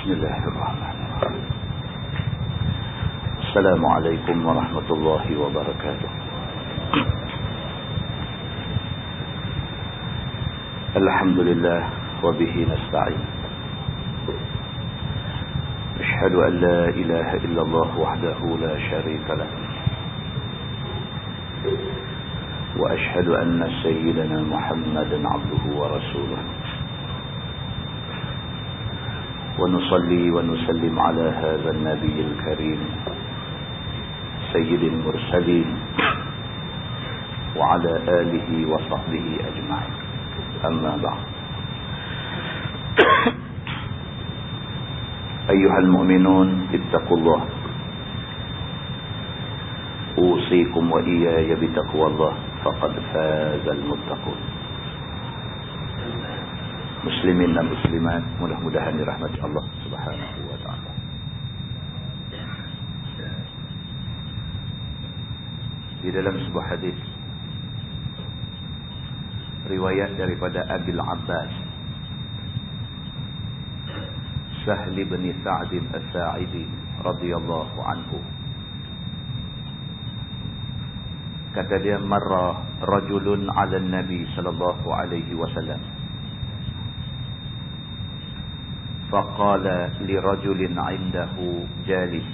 Bismillahirrahmanirrahim. Assalamualaikum warahmatullahi wabarakatuh. Alhamdulillah wa bihi nasta'in. Ashhadu an la ilaha illallah wahdahu la syarika lah. Wa ashhadu anna sayyidana Muhammadan 'abduhu wa rasuluh. ونصلي ونسلم على هذا النبي الكريم سيد المرسلين وعلى آله وصحبه أجمعين أما بعد. أيها المؤمنون اتقوا الله أوصيكم وإياي بتقوى الله فقد فاز المتقون. Muslimin dan muslimat, mudah-mudahan dirahmati Allah Subhanahu wa taala. Di dalam sebuah hadis riwayat daripada Abil Abbas Sahl bin Sa'd As-Sa'idi radhiyallahu anhu, kata dia, marra rajulun 'ala an-nabi sallallahu alaihi wasallam فقال لرجل عنده جالس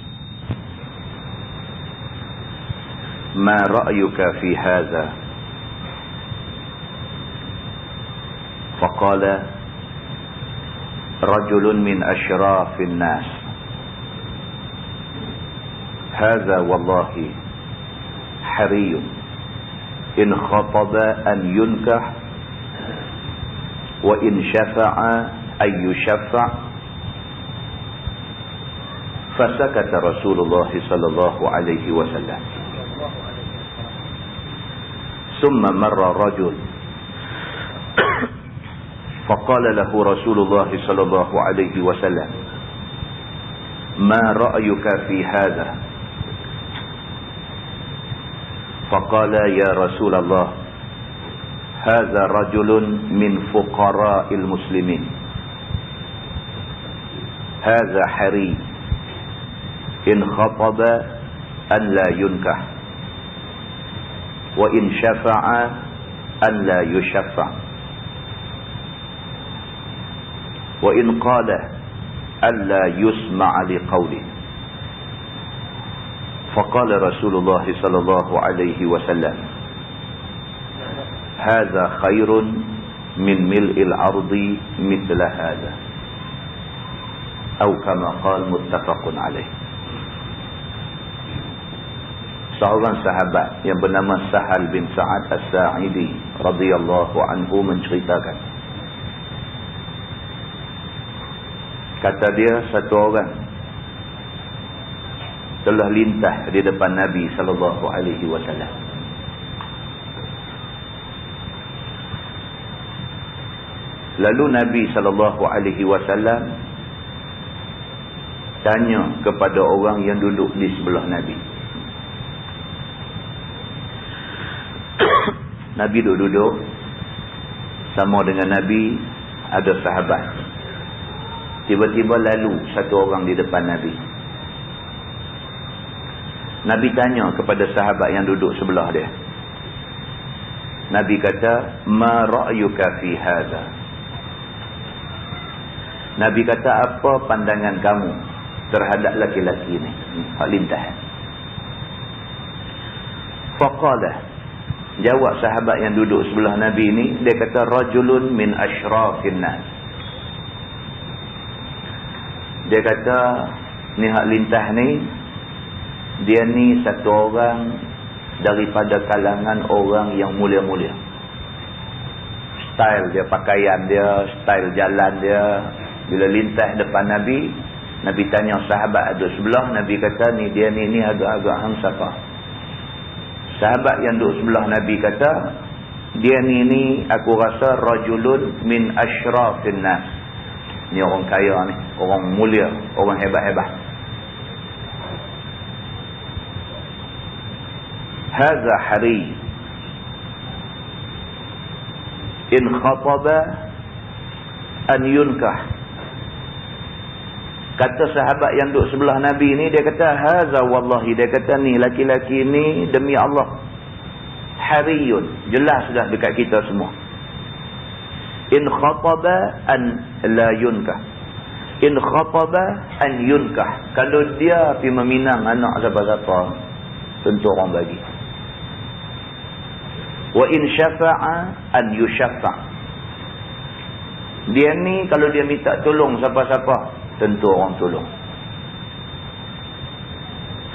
ما رأيك في هذا؟ فقال رجل من أشراف الناس هذا والله حري إن خطب أن ينكح وإن شفع أن يشفع. فسكت رسول الله صلى الله عليه وسلم. ثم مر رجل فقال له رسول الله صلى الله عليه وسلم ما رأيك في هذا؟ فقال يا رسول الله هذا رجل من فقراء المسلمين هذا حري إن خطب أن لا ينكح وإن شفع أن لا يشفع وإن قال أن لا يسمع لقوله. فقال رسول الله صلى الله عليه وسلم هذا خير من ملء الأرض مثل هذا أو كما قال متفق عليه. Seorang sahabat yang bernama Sahal bin Sa'ad As-Sa'idi radhiyallahu anhu menceritakan, kata dia, satu orang telah lintah di depan Nabi sallallahu alaihi wasallam. Lalu Nabi sallallahu alaihi wasallam tanya kepada orang yang duduk di sebelah Nabi. Nabi duduk sama dengan Nabi, ada sahabat. Tiba-tiba lalu satu orang di depan Nabi. Nabi tanya kepada sahabat yang duduk sebelah dia. Nabi kata, ma ra'yuka fi hadha? Nabi kata, apa pandangan kamu terhadap laki-laki ni, hak lintahan? Faqala, jawab sahabat yang duduk sebelah Nabi ni, dia kata, rajulun min ashrafin nas. Dia kata, ni hak lintah ni, dia ni satu orang daripada kalangan orang yang mulia-mulia. Style dia, pakaian dia, style jalan dia, bila lintah depan Nabi, Nabi tanya sahabat ada sebelah, Nabi kata, ni dia ni agak-agak hang siapa? Sahabat yang duduk sebelah Nabi kata, dia ni aku rasa rajulun min ashrafin nas. Ni orang kaya ni, orang mulia, orang hebat-hebat. Hadza hari in khataba an yunkah Kata sahabat yang duduk sebelah Nabi ni, dia kata, haza wallahi, dia kata ni, laki-laki ni demi Allah, hariyun, jelas dah dekat kita semua. In khataba an la yunkah. In khataba an yunkah. Kalau dia pergi meminang anak siapa-siapa, tentu orang bagi. Wa in syafa'a an yushafa'. Dia ni kalau dia minta tolong siapa-siapa, tentu orang tolong.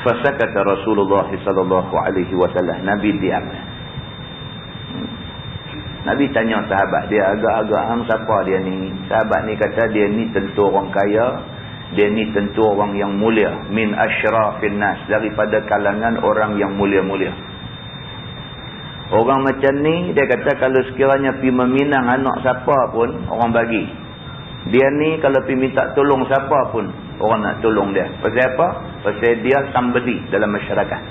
Fasakata Rasulullah sallallahu alaihi wasallam. Nabi diam. Nabi tanya sahabat dia, agak-agak hang siapa dia ni? Sahabat ni kata, dia ni tentu orang kaya, dia ni tentu orang yang mulia, min asyrafin nas, daripada kalangan orang yang mulia-mulia. Orang macam ni, dia kata kalau sekiranya pergi meminang anak siapa pun, orang bagi. Dia ni kalau pergi minta tolong siapa pun, orang nak tolong dia. Pasal apa? Pasal dia somebody dalam masyarakat.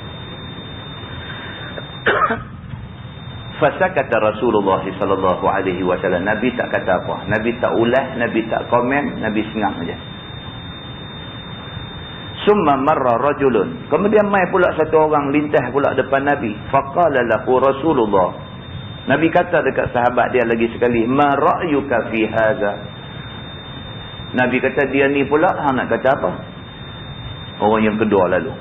Fasakata Rasulullah sallallahu alaihi wasallam. Nabi tak kata apa. Nabi tak ulas, Nabi tak komen, Nabi sengah saja. Summa marra rajulun. Kemudian mai pula satu orang lintas pula depan Nabi. Faqala lahu Rasulullah. Nabi kata dekat sahabat dia lagi sekali, ma ra'yuka fi hadza? Nabi kata, dia ni pula hang nak kata apa? Orang yang kedua lalu.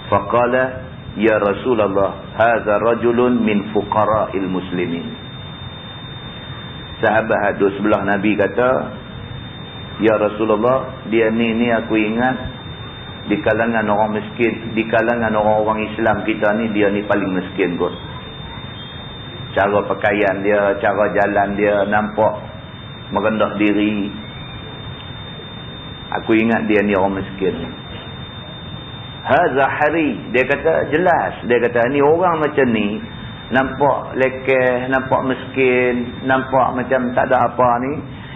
Faqala ya Rasulullah, hadza rajulun min fuqara'il muslimin. Sahabat hadus sebelah Nabi kata, ya Rasulullah, dia ni aku ingat di kalangan orang miskin, di kalangan orang-orang Islam kita ni, dia ni paling miskin kot. Cara pakaian dia, cara jalan dia, nampak merendah diri. Aku ingat dia ni orang miskin. Hadza hari, dia kata jelas, dia kata ni orang macam ni, nampak lekeh, nampak miskin, nampak macam tak ada apa ni.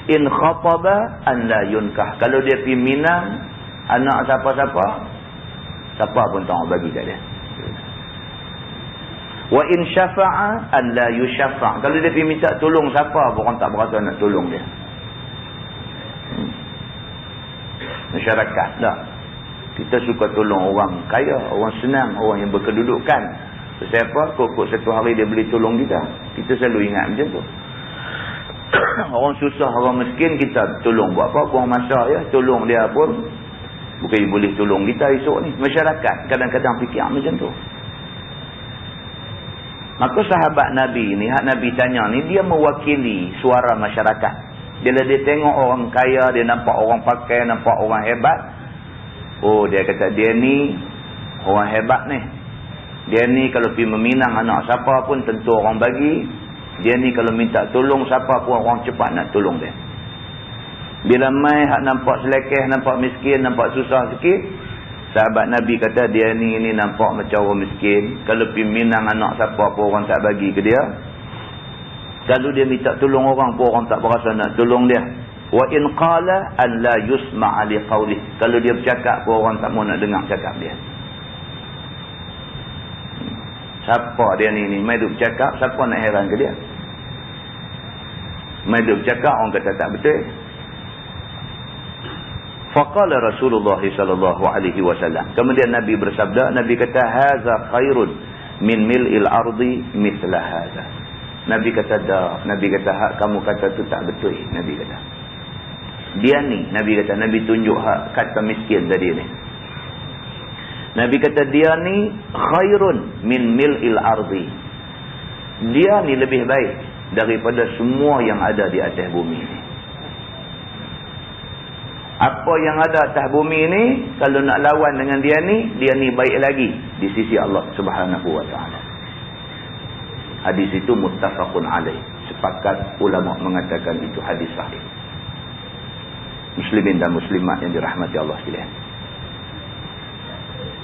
In khataba an la yunkah. Kalau dia pergi minang anak siapa-siapa, siapa pun tak bagi kat dia. Wa in syafa'a an la yushafa'. Kalau dia pergi minta tolong siapa pun, orang tak berasa nak tolong dia. Masyarakat dah, kita suka tolong orang kaya, orang senang, orang yang berkedudukan. Siapa kok satu hari dia boleh tolong kita, kita selalu ingat macam tu. Orang susah, orang miskin, kita tolong. Buat apa? Buang masa ya, tolong dia pun bukan boleh tolong kita esok ni. Masyarakat kadang-kadang fikir macam tu. Maka sahabat Nabi ni, hak Nabi tanya ni, dia mewakili suara masyarakat. Bila dia tengok orang kaya, dia nampak orang pakai, nampak orang hebat, oh, dia kata dia ni orang hebat ni. Dia ni kalau pergi meminang anak siapa pun tentu orang bagi. Dia ni kalau minta tolong siapa pun, orang cepat nak tolong dia. Bila mai hak nampak selekeh, nampak miskin, nampak susah sikit, sahabat Nabi kata dia ni nampak macam orang miskin. Kalau pergi minang anak siapa pun, orang tak bagi ke dia. Kalau dia minta tolong orang pun, orang tak berasa nak tolong dia. Wa in qala an la yusma'a li qawlih. Kalau dia bercakap pun, orang tak mau nak dengar cakap dia. Siapa dia ni? Mai duk bercakap, siapa nak heran ke dia? Mai duk bercakap, orang kata tak betul. Faqala Rasulullah sallallahu alaihi wasallam. Kemudian Nabi bersabda, Nabi kata, haza khairun min mil'il ardi mithla haza. Nabi kata dah, Nabi kata hak kamu kata tu tak betul. Nabi kata. Dia ni, Nabi kata, Nabi tunjuk hak kata miskin tadi ni. Nabi kata dia ni khairun min mil'il ardi. Dia ni lebih baik daripada semua yang ada di atas bumi ni. Apa yang ada atas bumi ni, kalau nak lawan dengan dia ni baik lagi di sisi Allah Subhanahu wa taala. Hadis itu muttafaqun alaih. Sepakat ulama mengatakan itu hadis sahih. Muslimin dan muslimat yang dirahmati Allah sekalian.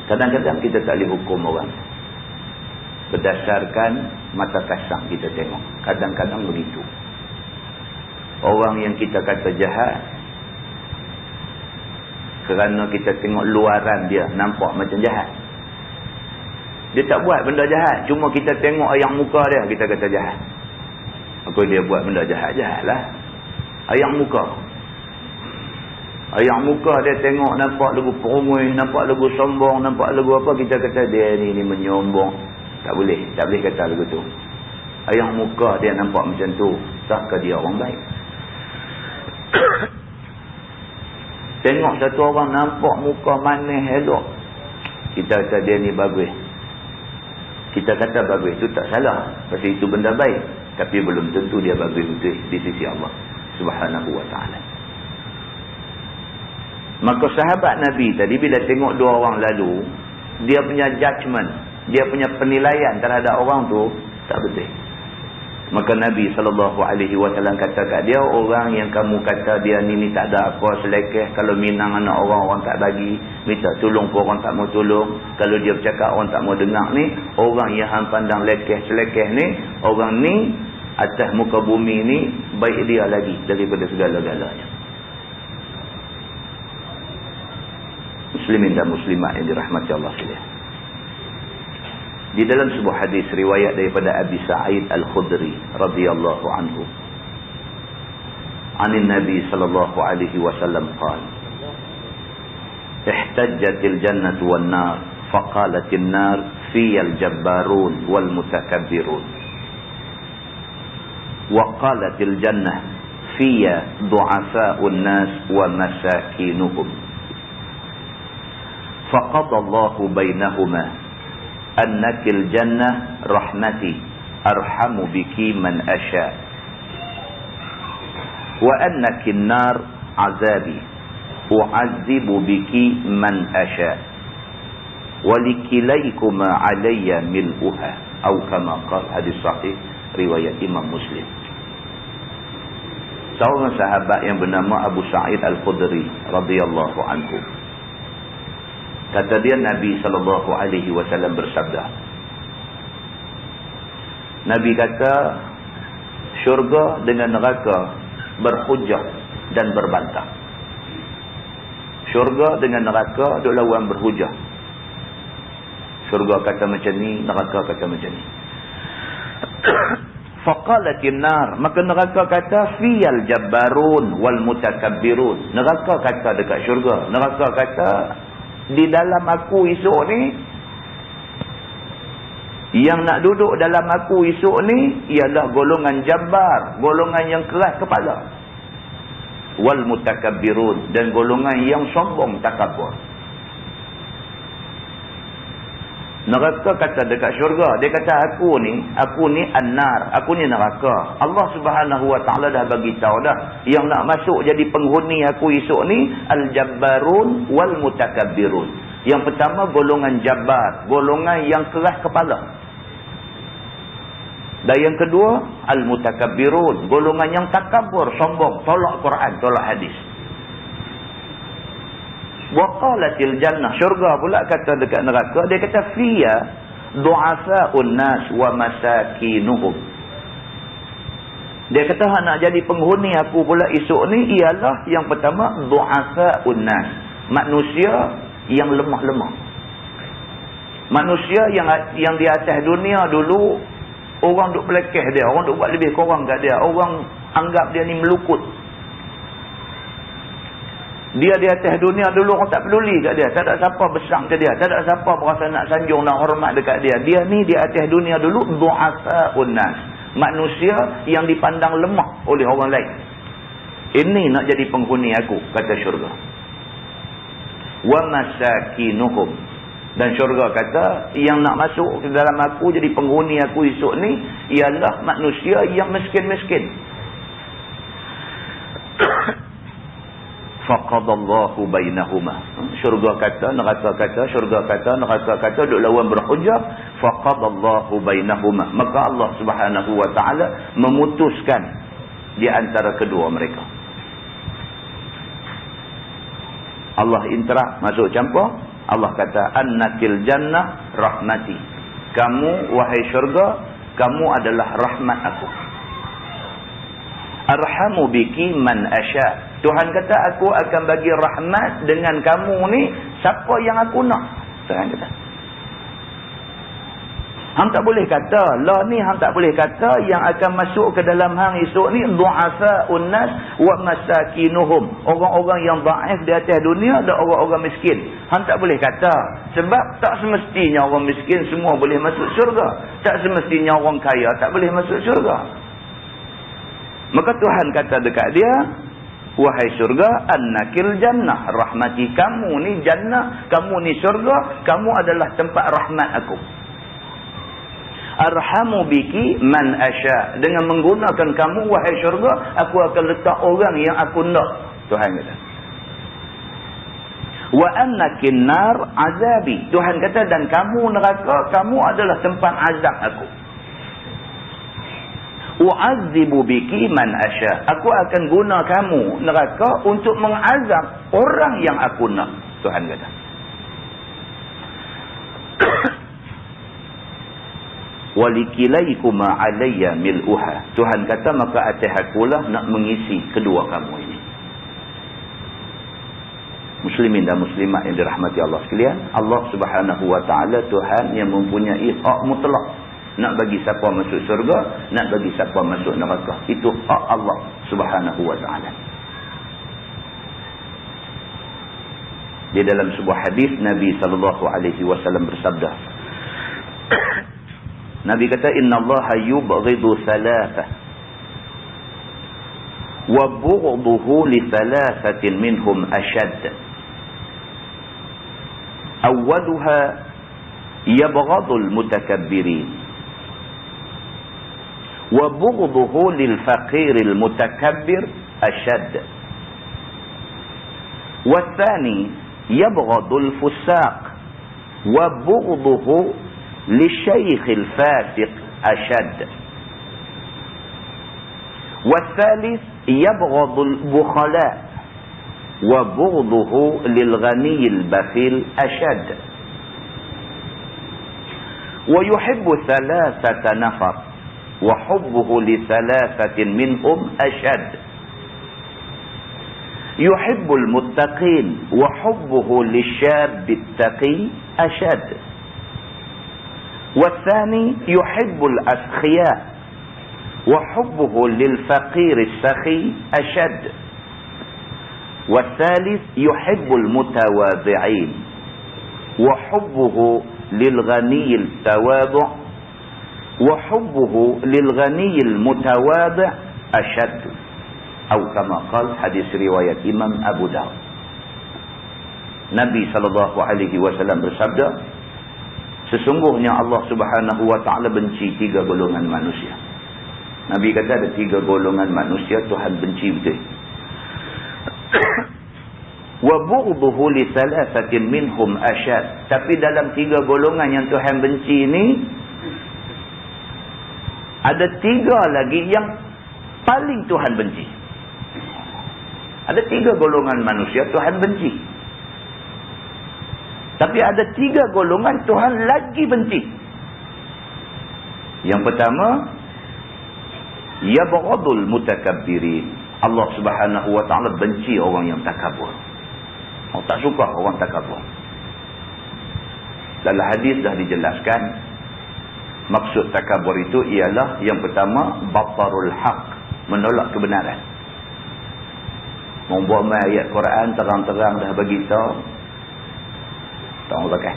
Kadang-kadang kita tak boleh hukum orang berdasarkan mata kasar kita tengok. Kadang-kadang begitu. Orang yang kita kata jahat, kerana kita tengok luaran dia nampak macam jahat. Dia tak buat benda jahat, cuma kita tengok ayam muka dia, kita kata jahat. Maka dia buat benda jahat-jahat lah. Ayam muka. Ayam muka dia tengok nampak lagu perungui, nampak lagu sombong, nampak lagu apa, kita kata dia ni menyombong. Tak boleh kata lagu tu. Ayam muka dia nampak macam tu, takkah dia orang baik? Tengok satu orang nampak muka manis elok, kita kata dia ni bagus. Kita kata bagus tu tak salah, pasal itu benda baik, tapi belum tentu dia bagus betul di sisi Allah Subhanahu wa ta'ala. Maka sahabat Nabi tadi bila tengok dua orang lalu, dia punya judgement, dia punya penilaian terhadap orang tu tak betul. Maka Nabi SAW kata kat dia, orang yang kamu kata dia ni tak ada apa, selekeh, kalau minang anak orang tak bagi, minta tolong pun orang tak mau tolong, kalau dia bercakap orang tak mau dengar ni, orang yang hang pandang lekeh selekeh ni, orang ni atas muka bumi ni baik dia lagi daripada segala-galanya. Muslimin dan muslimat yang dirahmati Allah sekalian. Di dalam sebuah hadis riwayat daripada Abi Sa'id Al-Khudri radhiyallahu anhu, anin Nabi sallallahu alaihi wasallam qala, ihtajjatil jannatu wan nar faqalatin nar fiyal jabbarun wal mutakabbirun wa qalatil jannah fiya du'afa'un nas wa masakinuhum faqada Allahu bainahuma annakil jannah rahmati arhamu biki man asya wa annakin nar azabi u'azibu biki man asya walikilaykuma alayya mil'uha atau kama qala. Hadis sahih riwayat Imam Muslim. Seorang sahabat yang bernama Abu Sa'id Al-Khudri radhiyallahu anhu, kata dia, Nabi SAW bersabda, Nabi kata, syurga dengan neraka berhujah dan berbantah. Syurga dengan neraka duk lawan berhujah. Syurga kata macam ni, neraka kata macam ni. Faqalatin nar, maka neraka kata fiyal jabbarun wal mutakabbirun. Neraka kata dekat syurga, neraka kata di dalam aku esok ni, yang nak duduk dalam aku esok ni ialah golongan jabbar, golongan yang keras kepala, wal mutakabbirun, dan golongan yang sombong takabur. Neraka kata dekat syurga, dia kata aku ni an-nar, aku ni neraka. Allah Subhanahu wa ta'ala dah bagi tahu dah, yang nak masuk jadi penghuni aku esok ni al-jabbarun wal mutakabbirun. Yang pertama golongan jabbar, golongan yang keras kepala. Dan yang kedua al-mutakabbirun, golongan yang takabur, sombong, tolak Quran, tolak hadis. Waqalatil jannah, syurga pula kata dekat neraka, dia kata fiya du'afa'un nas wa masakinuhum. Dia kata nak jadi penghuni aku pula esok ni ialah yang pertama du'afa'un nas, manusia yang lemah-lemah. Manusia yang di atas dunia dulu orang duk pelekeh dia, orang duk buat lebih kurang kat dia, orang anggap dia ni melukut. Dia di atas dunia dulu orang tak peduli kat dia, tak ada siapa besar ke dia, tak ada siapa berasa nak sanjung, nak hormat dekat dia. Dia ni di atas dunia dulu du'afa'un nas, manusia yang dipandang lemah oleh orang lain. Ini nak jadi penghuni aku, kata syurga. Wa masakinuhum, dan syurga kata yang nak masuk ke dalam aku jadi penghuni aku esok ni ialah manusia yang miskin-miskin. Faqadallahu bainahuma, syurga kata, neraka kata, syurga kata, neraka kata, duk lawan berhujah. Faqadallahu bainahuma, maka Allah Subhanahu wa ta'ala memutuskan di antara kedua mereka. Allah interact, masuk campur. Allah kata annakil jannah rahmati, kamu wahai syurga, kamu adalah rahmat aku. Arhamu biki man asya, Tuhan kata aku akan bagi rahmat dengan kamu ni siapa yang aku nak. Tuhan kata Hang tak boleh kata, lah ni hang tak boleh kata yang akan masuk ke dalam hang esok ni du'afa'un nas wa masakinuhum. Orang-orang yang dhaif di atas dunia dan orang-orang miskin. Hang tak boleh kata. Sebab tak semestinya orang miskin semua boleh masuk syurga. Tak semestinya orang kaya tak boleh masuk syurga. Maka Tuhan kata dekat dia, wahai syurga, annakil jannah, rahmati kamu ni jannah, kamu ni syurga, kamu adalah tempat rahmat aku. Arhamu biki man asya, dengan menggunakan kamu wahai syurga, aku akan letak orang yang aku nak. Tuhan kata. Wa annakin nar azabi, Tuhan kata, dan kamu neraka, kamu adalah tempat azab aku. U'azibu biki man asya, aku akan guna kamu neraka untuk mengazab orang yang aku nak. Tuhan kata. Walikilaykuma alayya mil'uha, Tuhan kata, maka atas akulah nak mengisi kedua kamu ini. Muslimin dan muslimat yang dirahmati Allah sekalian, Allah Subhanahu wa taala Tuhan yang mempunyai hak mutlak nak bagi siapa masuk syurga, nak bagi siapa masuk neraka. Itu hak Allah Subhanahu wa taala. Di dalam sebuah hadis Nabi sallallahu alaihi wasallam bersabda, Nabi kata, innallaha yubghidu thalatha wa bughduhu li thalathatin minhum ashad. Awwaluha yabghadul mutakabbirin wa bughduhu lil faqiril mutakabbir ashad. Wa thani yabghadul fusaq wa bughduhu للشيخ الفاسق أشد. والثالث يبغض البخلاء وبغضه للغني البخيل أشد. ويحب ثلاثة نفر وحبه لثلاثة منهم أشد. يحب المتقين وحبه للشاب التقي أشد. والثاني يحب الأسخياء وحبه للفقير السخي أشد. والثالث يحب المتواضعين وحبه للغني التواضع وحبه للغني المتواضع أشد. أو كما قال حديث رواية إمام أبو داود. Nabi SAW bersabda, sesungguhnya Allah Subhanahu wa taala benci 3 golongan manusia. Nabi kata ada 3 golongan manusia Tuhan benci betul. Wa bughduhu li thalathatin minhum ashad. Tapi dalam 3 golongan yang Tuhan benci ini, ada 3 lagi yang paling Tuhan benci. Ada 3 golongan manusia Tuhan benci. Tapi ada 3 golongan Tuhan lagi benci. Yang pertama, yabghadul mutakabbirin. Allah Subhanahu wa taala benci orang yang takabur. Allah tak suka orang takabur. Dalam hadis dah dijelaskan, maksud takabur itu ialah yang pertama, batarul haq, menolak kebenaran. Membuat ayat Quran terang-terang dah bagi tahu, tak mau pakai.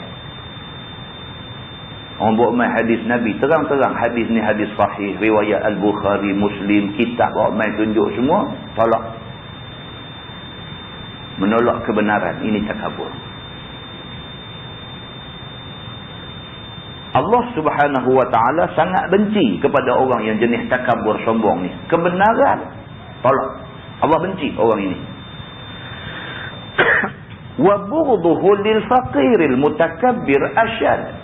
Orang buat main hadis Nabi terang-terang, hadis ni hadis sahih, riwayat Al-Bukhari, Muslim, kitab bawa main tunjuk semua, tolak. Menolak kebenaran, ini takabur. Allah Subhanahu wa taala sangat benci kepada orang yang jenis takabur, sombong ni. Kebenaran tolak. Allah benci orang ini. Wa bughduhu lil faqiril mutakabbir ashad.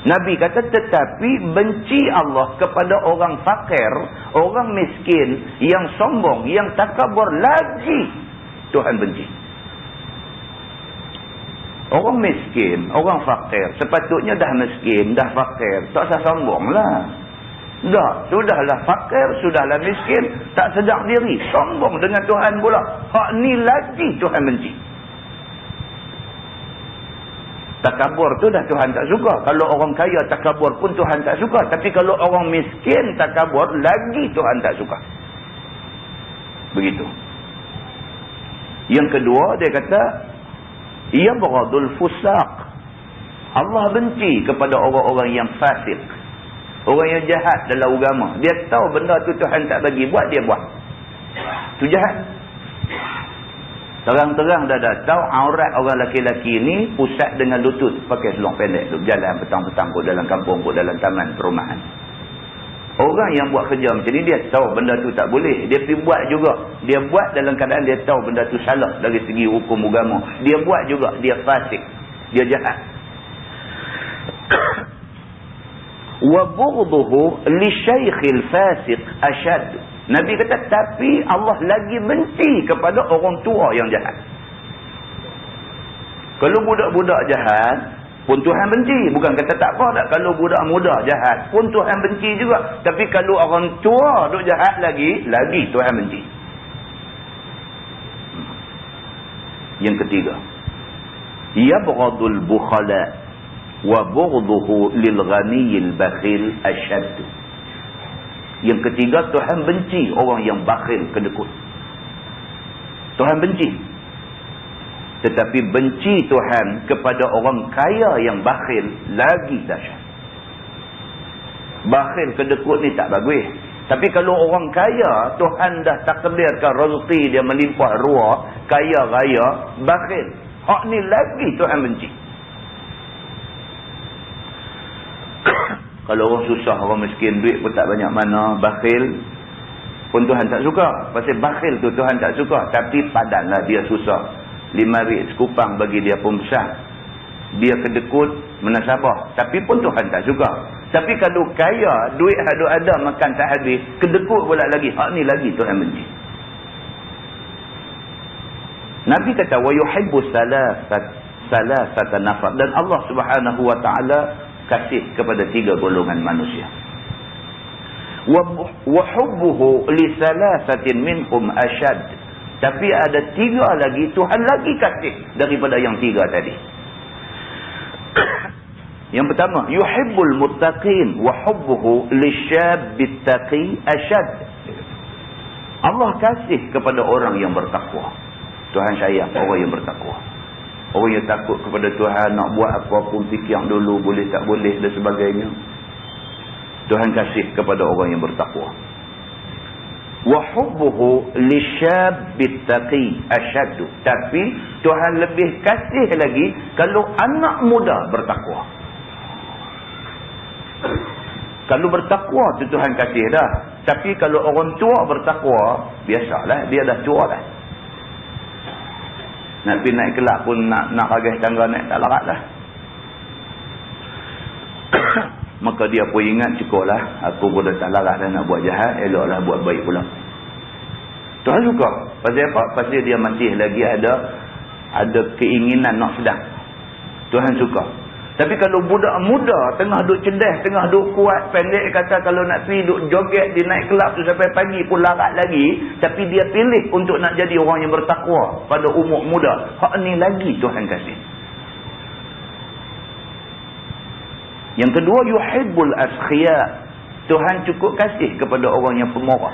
Nabi kata, tetapi benci Allah kepada orang fakir, orang miskin, yang sombong, yang takabur lagi Tuhan benci. Orang miskin, orang fakir, sepatutnya dah miskin, dah fakir, tak usah sombonglah. Dah, sudahlah fakir, sudahlah miskin, tak sedar diri, sombong dengan Tuhan pula. Hak ni lagi Tuhan benci. Takabur tu dah Tuhan tak suka. Kalau orang kaya takabur pun Tuhan tak suka. Tapi kalau orang miskin takabur, lagi Tuhan tak suka. Begitu. Yang kedua, dia kata, yabghadul fusaq. Allah benci kepada orang-orang yang fasik. Orang yang jahat dalam agama. Dia tahu benda tu Tuhan tak bagi buat, dia buat. Tu jahat. Terang-terang dah tahu aurat orang lelaki-lelaki ni pusat dengan lutut. Pakai seluar pendek. Berjalan petang-petang kot dalam kampung kot, dalam taman perumahan. Orang yang buat kerja macam ni, dia tahu benda tu tak boleh. Dia pergi buat juga. Dia buat dalam keadaan dia tahu benda tu salah dari segi hukum agama. Dia buat juga. Dia fasik. Dia jahat. Wa bughdhuhu li syaikhil fasiq ashad. Nabi kata, tapi Allah lagi benci kepada orang tua yang jahat. Kalau budak-budak jahat pun Tuhan benci. Bukan kata tak apa tak. Kalau budak muda jahat pun Tuhan benci juga. Tapi kalau orang tua duk jahat lagi Tuhan benci. Yang ketiga, yabghadul bukhala wa bughdhuhu lil ghaniyil bakhil ashad. Yang ketiga, Tuhan benci orang yang bakhil, kedekut. Tuhan benci. Tetapi benci Tuhan kepada orang kaya yang bakhil lagi dahsyat. Bakhil, kedekut ni tak bagus. Tapi kalau orang kaya, Tuhan dah takdirkan rezeki dia melimpah ruah, kaya raya, bakhil. Hak ni lagi Tuhan benci. Kalau orang susah, orang miskin, duit pun tak banyak mana, bakhil pun Tuhan tak suka. Pasal bakhil tu Tuhan tak suka. Tapi padanlah dia susah. 5 ringgit sekupang bagi dia pun besar. Dia kedekut, menasabah. Tapi pun Tuhan tak suka. Tapi kalau kaya, duit ada makan tak habis, kedekut pula lagi. Hak ni lagi Tuhan benci. Nabi kata, wa yuhibbu salasata nafar. Dan Allah Subhanahu wa ta'ala kasih kepada 3 golongan manusia. Wa hubbuhu li salasatin minhum ashad. Tapi ada 3 lagi Tuhan lagi kasih daripada yang 3 tadi. Yang pertama, yuhibbul muttaqin wa hubbuhu lisyabbit taqi ashad. Allah kasih kepada orang yang bertakwa. Tuhan sayang orang yang bertakwa. Orang yang takut kepada Tuhan, nak buat apa pun fikir dulu, boleh tak boleh dan sebagainya. Tuhan kasih kepada orang yang bertakwa. Wa hubbuhu lisyabbit taqi ashaddu. Tapi Tuhan lebih kasih lagi kalau anak muda bertakwa. Kalau bertakwa tu Tuhan kasih dah. Tapi kalau orang tua bertakwa, biasalah, dia dah tua dah. Nak pergi naik kelak pun nak ragih tangga naik tak larat lah. Maka dia pun ingat, cukuplah, aku pun dah tak larat dah nak buat jahat, eloklah buat baik pula. Tuhan suka. Pasal apa? Pasal dia masih lagi ada keinginan nak sedang. Tuhan suka. Tapi kalau budak muda tengah duk cerdas, tengah duk kuat, pendek kata kalau nak pergi duk joget di naik kelab tu sampai pagi pun larat lagi, tapi dia pilih untuk nak jadi orang yang bertakwa pada umur muda. Hak ni lagi Tuhan kasih. Yang kedua, yuhibbul askhiya. Tuhan cukup kasih kepada orang yang pemurah.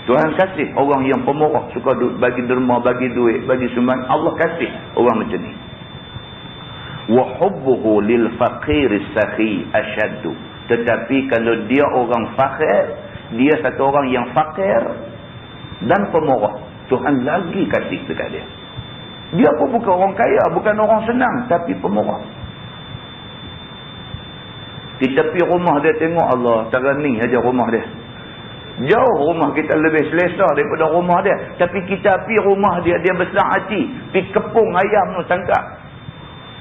Tuhan kasih orang yang pemurah, suka bagi derma, bagi duit, bagi sumbangan. Allah kasih orang macam ni. Wa hubbuhu lil faqiris sakhi ashaddu. Tetapi kalau dia orang fakir, dia satu orang yang fakir dan pemurah, Tuhan lagi kasih dekat dia. Dia pun bukan orang kaya, bukan orang senang, tapi pemurah. Kita pergi rumah dia, tengok Allah, cara ni aja rumah dia. Jauh rumah kita lebih selesa daripada rumah dia. Tapi kita pergi rumah dia, dia besar hati. Pergi kepung ayam tu tangkap.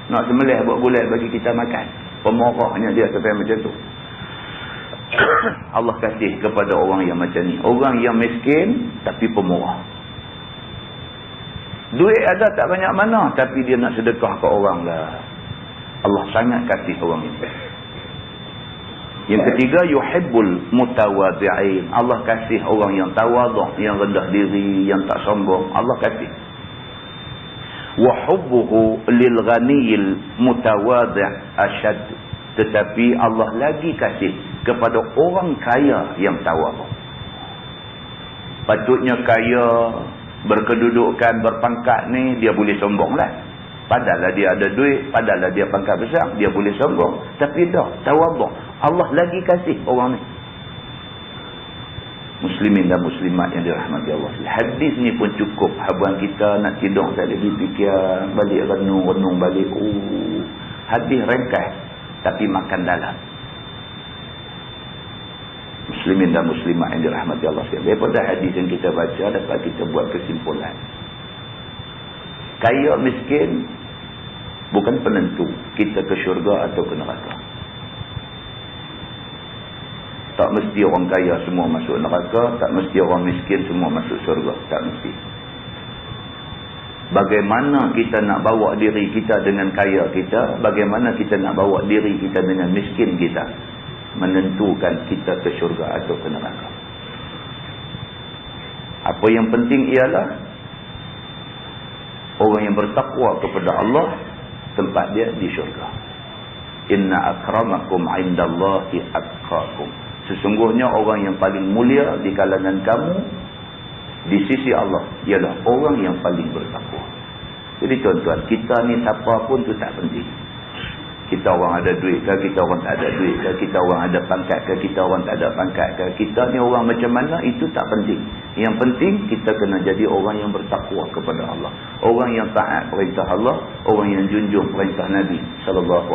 Nak sembelih buat bulat bagi kita makan. Pemurahnya dia sampai macam tu. Allah kasih kepada orang yang macam ni. Orang yang miskin tapi pemurah. Duit ada tak banyak mana, tapi dia nak sedekah ke orang lah. Allah sangat kasih orang ini. Yang ketiga, yuhibbul mutawadhi'in. Allah kasih orang yang tawaduk, yang rendah diri, yang tak sombong. Allah kasih. Wa hubbuhu lil ghaniyil mutawadhi' asyad. Tetapi Allah lagi kasih kepada orang kaya yang tawaduk. Patutnya kaya, berkedudukan, berpangkat ni dia boleh sombong lah. Padahallah dia ada duit, padahallah dia pangkat besar, dia boleh sombong. Tapi dah, tawaduk. Allah lagi kasih orang ni. Muslimin dan muslimat yang dirahmati Allah. Hadis ni pun cukup. Habuan kita nak tidur tak boleh fikir, balik renung balik. Hadis ringkas tapi makan dalam. Muslimin dan muslimat yang dirahmati Allah sekalian. Daripada hadis yang kita baca dapat kita buat kesimpulan. Kaya miskin bukan penentu kita ke syurga atau ke neraka. Tak mesti orang kaya semua masuk neraka, tak mesti orang miskin semua masuk syurga, tak mesti. Bagaimana kita nak bawa diri kita dengan kaya kita, bagaimana kita nak bawa diri kita dengan miskin kita, menentukan kita ke syurga atau ke neraka. Apa yang penting ialah orang yang bertakwa kepada Allah, tempat dia di syurga. Inna akramakum indallahi atqakum. Sesungguhnya orang yang paling mulia di kalangan kamu di sisi Allah ialah orang yang paling bertakwa. Jadi tuan-tuan, kita ni siapa pun tu tak penting. Kita orang ada duit ke, kita orang tak ada duit ke, kita orang ada pangkat ke, kita orang tak ada pangkat ke, kita ni orang macam mana, itu tak penting. Yang penting kita kena jadi orang yang bertakwa kepada Allah, orang yang taat perintah Allah, orang yang junjung perintah Nabi SAW.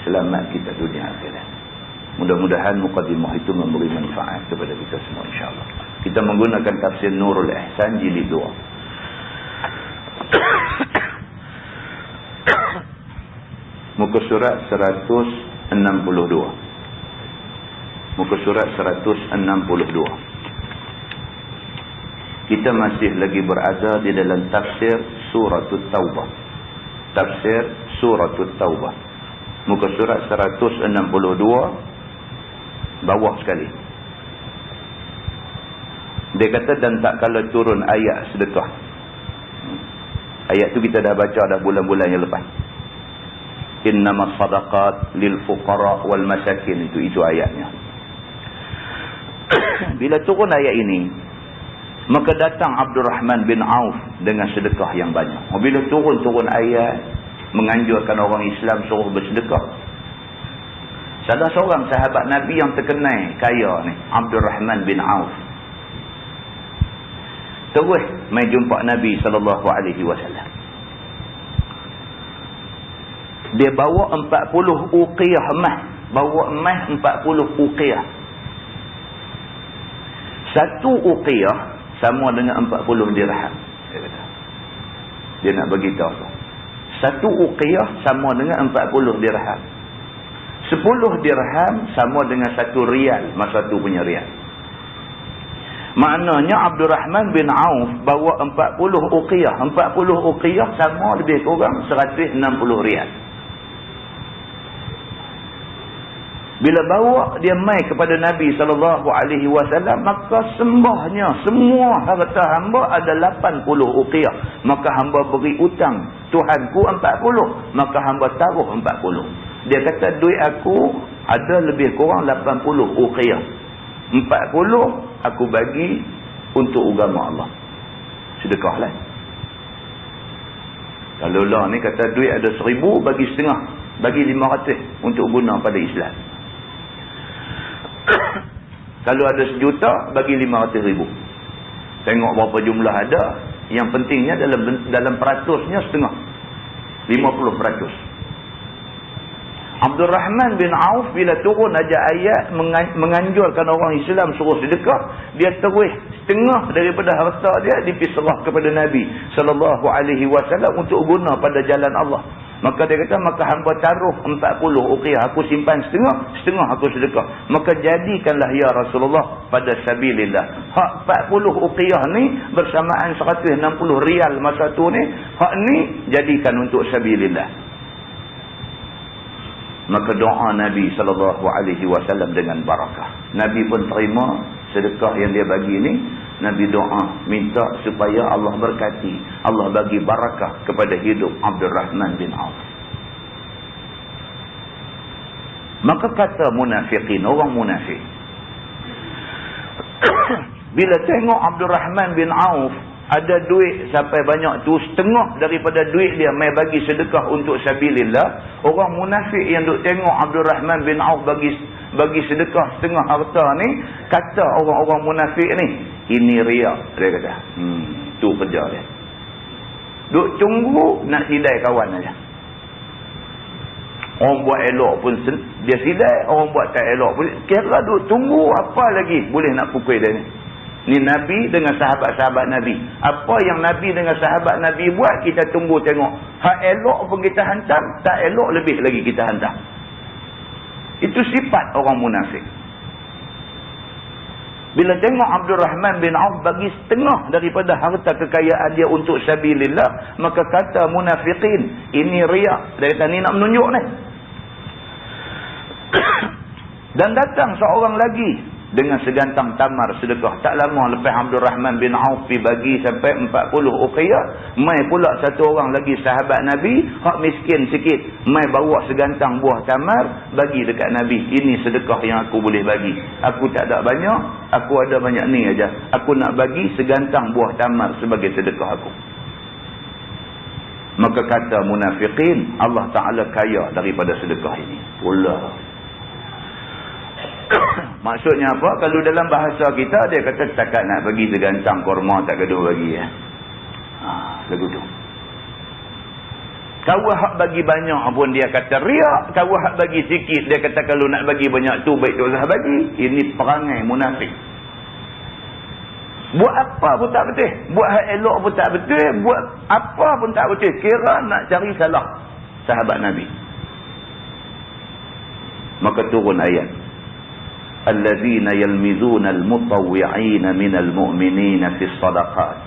Selamat kita dunia akhirat. Mudah-mudahan mukadimah itu memberi manfaat kepada kita semua, insya-Allah. Kita menggunakan tafsir Nurul Ihsan jilid 2. Muka surat 162. Muka surat 162. Kita masih lagi berada di dalam tafsir Suratul Taubah. Tafsir Suratul Taubah. Muka surat 162. Bawah sekali. Dia kata, dan tak kala turun ayat sedekah. Ayat tu kita dah baca dah bulan-bulan yang lepas. Innamas sadaqat lil fuqara wal masakin. Itu ayatnya. Bila turun ayat ini, maka datang Abdul Rahman bin Auf dengan sedekah yang banyak. Bila turun ayat menganjurkan orang Islam suruh bersedekah, salah seorang sahabat Nabi yang terkenal kaya ni, Abdul Rahman bin Auf, terus mai jumpa Nabi SAW. Dia bawa 40 uqiyah emas. Bawa emas 40 uqiyah. Satu uqiyah sama dengan 40 dirham. Dia nak beritahu tu. Satu uqiyah sama dengan 40 dirham. 10 dirham sama dengan 1 rial. Masa tu punya rial. Maknanya Abdul Rahman bin Auf bawa 40 uqiyah. 40 uqiyah sama lebih kurang 160 rial. Bila bawa dia mai kepada Nabi SAW, maka sembahnya semua harta hamba ada 80 uqiyah. Maka hamba beri utang Tuhanku 40, maka hamba taruh 40. Dia kata duit aku ada lebih kurang 80 uqiyah. 40 aku bagi untuk agama Allah. Sedekahlah. Kalau lah ni kata duit ada 1000, bagi setengah, bagi 500 untuk guna pada Islam. Kalau ada 1 juta, bagi 500,000. Tengok berapa jumlah ada. Yang pentingnya dalam peratusnya setengah, 50%. Abdul Rahman bin Auf bila turun aja ayat menganjurkan orang Islam suruh sedekah, dia terus setengah daripada harta dia dipisrah kepada Nabi SAW untuk guna pada jalan Allah. Maka dia kata, maka hamba taruh 40 uqiyah, aku simpan setengah, setengah aku sedekah. Maka jadikanlah ya Rasulullah pada sabilillah. Hak 40 uqiyah ni bersamaan 160 rial masa tu ni, hak ni jadikan untuk sabilillah. Maka doa Nabi SAW dengan barakah. Nabi pun terima sedekah yang dia bagi ni. Nabi doa, minta supaya Allah berkati, Allah bagi barakah kepada hidup Abdul Rahman bin Auf. Maka kata munafiqin, orang munafik, bila tengok Abdul Rahman bin Auf ada duit sampai banyak tu, setengah daripada duit dia mai bagi sedekah untuk sabilillah, orang munafik yang duk tengok Abdul Rahman bin Auf bagi sedekah setengah harta ni, kata orang-orang munafik ni, ini riak, dia kata. Tu kerja dia. Duk tunggu nak sidai kawan aja. Orang buat elok pun dia sidai, orang buat tak elok pun kira duk tunggu apa lagi boleh nak pukul dia ni. Ni Nabi dengan sahabat-sahabat Nabi. Apa yang Nabi dengan sahabat Nabi buat, kita tunggu tengok. Hak elok pun kita hantar, tak elok lebih lagi kita hantar. Itu sifat orang munafik. Bila tengok Abdul Rahman bin Auf bagi setengah daripada harta kekayaan dia untuk sabilillah, maka kata munafiqin, ini riak. Dia kata, ni nak menunjuk ni. Dan datang seorang lagi dengan segantang tamar sedekah. Tak lama lepas Abdul Rahman bin Auf bagi sampai 40 uqiyah, mai pula satu orang lagi sahabat Nabi, hak miskin sikit, mai bawa segantang buah tamar bagi dekat Nabi. Ini sedekah yang aku boleh bagi. Aku tak ada banyak, aku ada banyak ni aja. Aku nak bagi segantang buah tamar sebagai sedekah aku. Maka kata munafiqin, Allah Ta'ala kaya daripada sedekah ini. Pula. Maksudnya apa? Kalau dalam bahasa kita, dia kata setakat nak bagi segantang korma tak gaduh bagi. Lagu tu. Kau hak bagi banyak pun dia kata riak. Kau hak bagi sikit, dia kata kalau nak bagi banyak tu baik tak usah bagi. Ini perangai munafik. Buat apa pun tak betul. Buat hak elok pun tak betul. Buat apa pun tak betul. Kira nak cari salah sahabat Nabi. Maka turun ayat. الذين يلمزون المطوعين من المؤمنين في الصدقات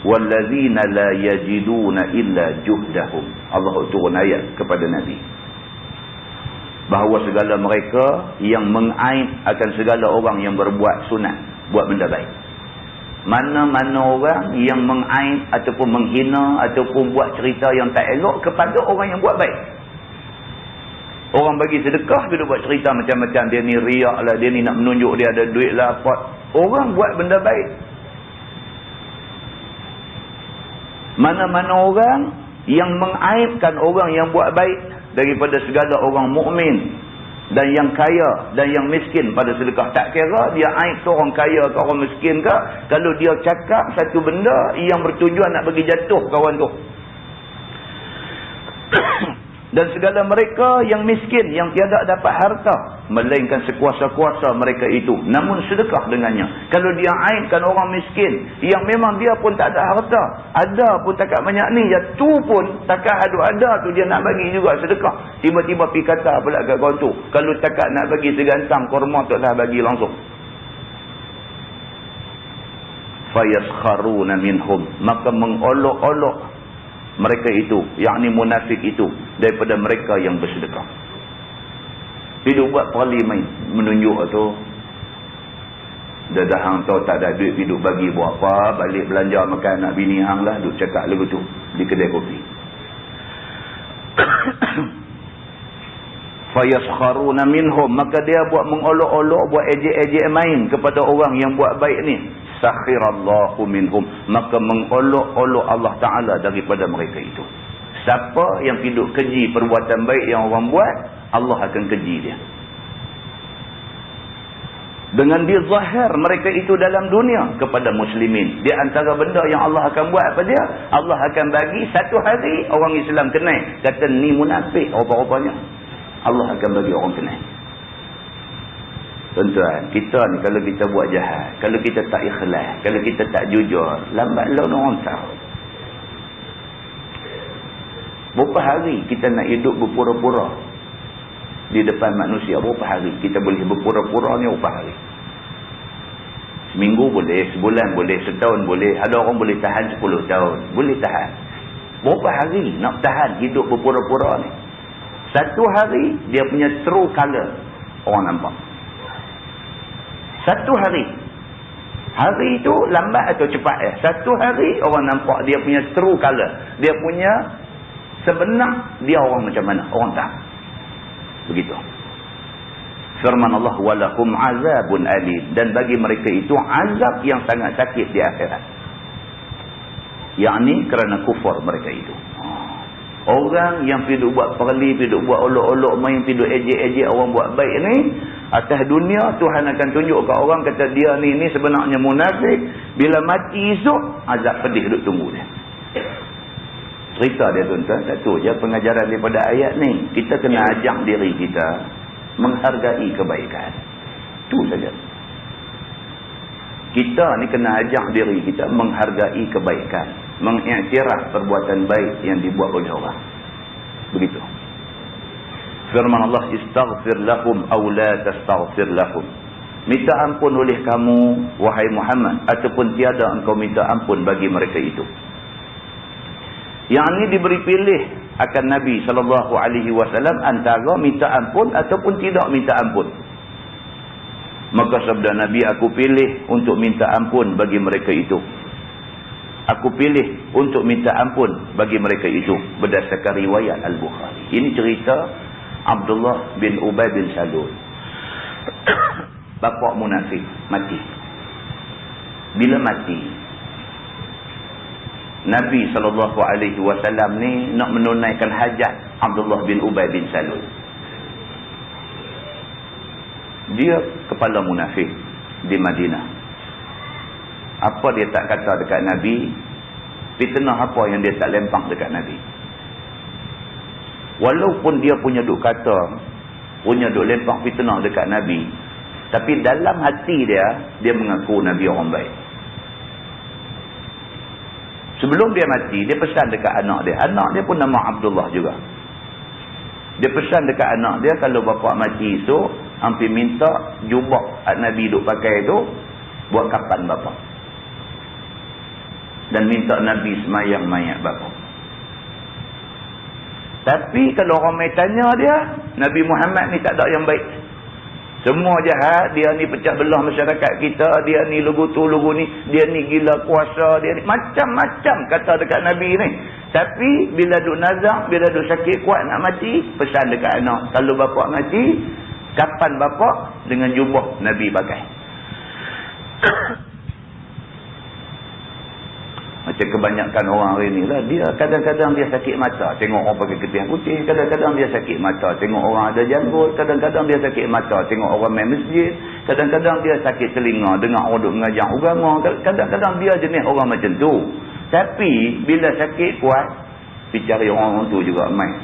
والذين لا يجدون إلا جهدهم. Allah turun ayat kepada Nabi bahawa segala mereka yang mengaib akan segala orang yang berbuat sunat, buat benda baik. Mana-mana orang yang mengaib ataupun menghina ataupun buat cerita yang tak elok kepada orang yang buat baik. Orang bagi sedekah, dia buat cerita macam-macam. Dia ni riak lah, dia ni nak menunjuk dia ada duit lah. Apa. Orang buat benda baik. Mana-mana orang yang mengaibkan orang yang buat baik daripada segala orang mukmin dan yang kaya dan yang miskin pada sedekah. Tak kira dia aib tu orang kaya ke orang miskin ke. Kalau dia cakap satu benda yang bertujuan nak bagi jatuh kawan tu. Dan segala mereka yang miskin, yang tiada dapat harta, melainkan sekuasa-kuasa mereka itu, namun sedekah dengannya. Kalau dia aibkan orang miskin, yang memang dia pun tak ada harta, ada pun takat banyak ni, ya tu pun takat ada tu dia nak bagi juga sedekah. Tiba-tiba pergi kata pula kat kawan tu, kalau takat nak bagi segantang korma taklah bagi langsung. Fayaskharuna minhum, maka mengolok-olok mereka itu, yakni munafik itu, daripada mereka yang bersedekah. Hidup buat parlimen menunjuk tu, dah hang tahu tak ada duit, hidup bagi buat apa, balik belanja makan anak bini hang lah, duk cakap lagu tu di kedai kopi. Fayaskharuna minhum, maka dia buat mengolok-olok, buat ejek-ejek main kepada orang yang buat baik ni. Sakhirallahu minhum, maka mengolok-olok Allah Ta'ala daripada mereka itu. Siapa yang hidup keji perbuatan baik yang orang buat, Allah akan keji dia. Dengan dizahir mereka itu dalam dunia kepada muslimin. Di antara benda yang Allah akan buat apa dia? Allah akan bagi satu hari orang Islam kenal. Kata ni munafik rupa-rupanya. Allah akan bagi orang kenal. Tuan-tuan, kita ni kalau kita buat jahat, kalau kita tak ikhlas, kalau kita tak jujur, lambat laun orang tahu. Berapa hari kita nak hidup berpura-pura di depan manusia? Berapa hari kita boleh berpura-pura ni? Berapa hari? Seminggu boleh, sebulan boleh, setahun boleh. Ada orang boleh tahan 10 tahun. Boleh tahan. Berapa hari nak tahan hidup berpura-pura ni? Satu hari dia punya true color orang nampak. Satu hari Hari itu lambat atau cepat satu hari orang nampak dia punya true color. Dia punya sebenar dia orang macam mana. Orang tak. Begitu. Firman Allah, walakum azabun alim. Dan bagi mereka itu azab yang sangat sakit di akhirat. Yang ni kerana kufur mereka itu. Orang yang pergi buat perli, pergi buat olok-olok main, pergi ejek-ejek orang buat baik ni, atas dunia Tuhan akan tunjuk ke orang, kata dia ni sebenarnya munafik. Bila mati esok, azab pedih duk tunggu dia. Cerita dia tuan-tuan, satu je pengajaran daripada ayat ni. Kita kena ajak diri kita menghargai kebaikan. Itu saja. Kita ni kena ajak diri kita menghargai kebaikan, mengiktiraf perbuatan baik yang dibuat oleh orang. Begitu. Firman Allah, istaghfir lahum aw la tastaghfir lahum. Minta ampun oleh kamu wahai Muhammad, ataupun tiada engkau minta ampun bagi mereka itu. Yang ini diberi pilih akan Nabi SAW antara minta ampun ataupun tidak minta ampun. Maka sabda Nabi, aku pilih untuk minta ampun bagi mereka itu. Aku pilih untuk minta ampun bagi mereka itu. Berdasarkan riwayat Al-Bukhari. Ini cerita Abdullah bin Ubay bin Salul. Bapa munafik mati. Bila mati, Nabi SAW ni nak menunaikan hajat Abdullah bin Ubay bin Salul. Dia kepala munafik di Madinah. Apa dia tak kata dekat Nabi, fitnah apa yang dia tak lempang dekat Nabi. Walaupun dia punya duk kata, punya duk lempang fitnah dekat Nabi, tapi dalam hati dia mengaku Nabi orang baik. Sebelum dia mati, dia pesan dekat anak dia. Anak dia pun nama Abdullah juga. Dia pesan dekat anak dia, kalau bapa mati esok, hampir minta jubah Nabi duk pakai tu buat kapan bapa. Dan minta Nabi semayang mayat bapa. Tapi kalau orang mai tanya dia, Nabi Muhammad ni tak ada yang baik. Semua jahat, dia ni pecah belah masyarakat kita, dia ni lugu tu lugu ni, dia ni gila kuasa, dia ni macam-macam kata dekat Nabi ni. Tapi bila duk nazak, bila duk sakit kuat nak mati, pesan dekat anak, kalau bapa mati, kapan bapa dengan jubah Nabi pakai. Macam kebanyakan orang hari ni lah, dia kadang-kadang dia sakit mata tengok orang pakai ketiak putih, kadang-kadang dia sakit mata tengok orang ada janggut, kadang-kadang dia sakit mata tengok orang main masjid, kadang-kadang dia sakit telinga dengar orang duk mengajar agama, kadang-kadang dia jenis orang macam tu. Tapi bila sakit kuat, pergi cari orang tu juga main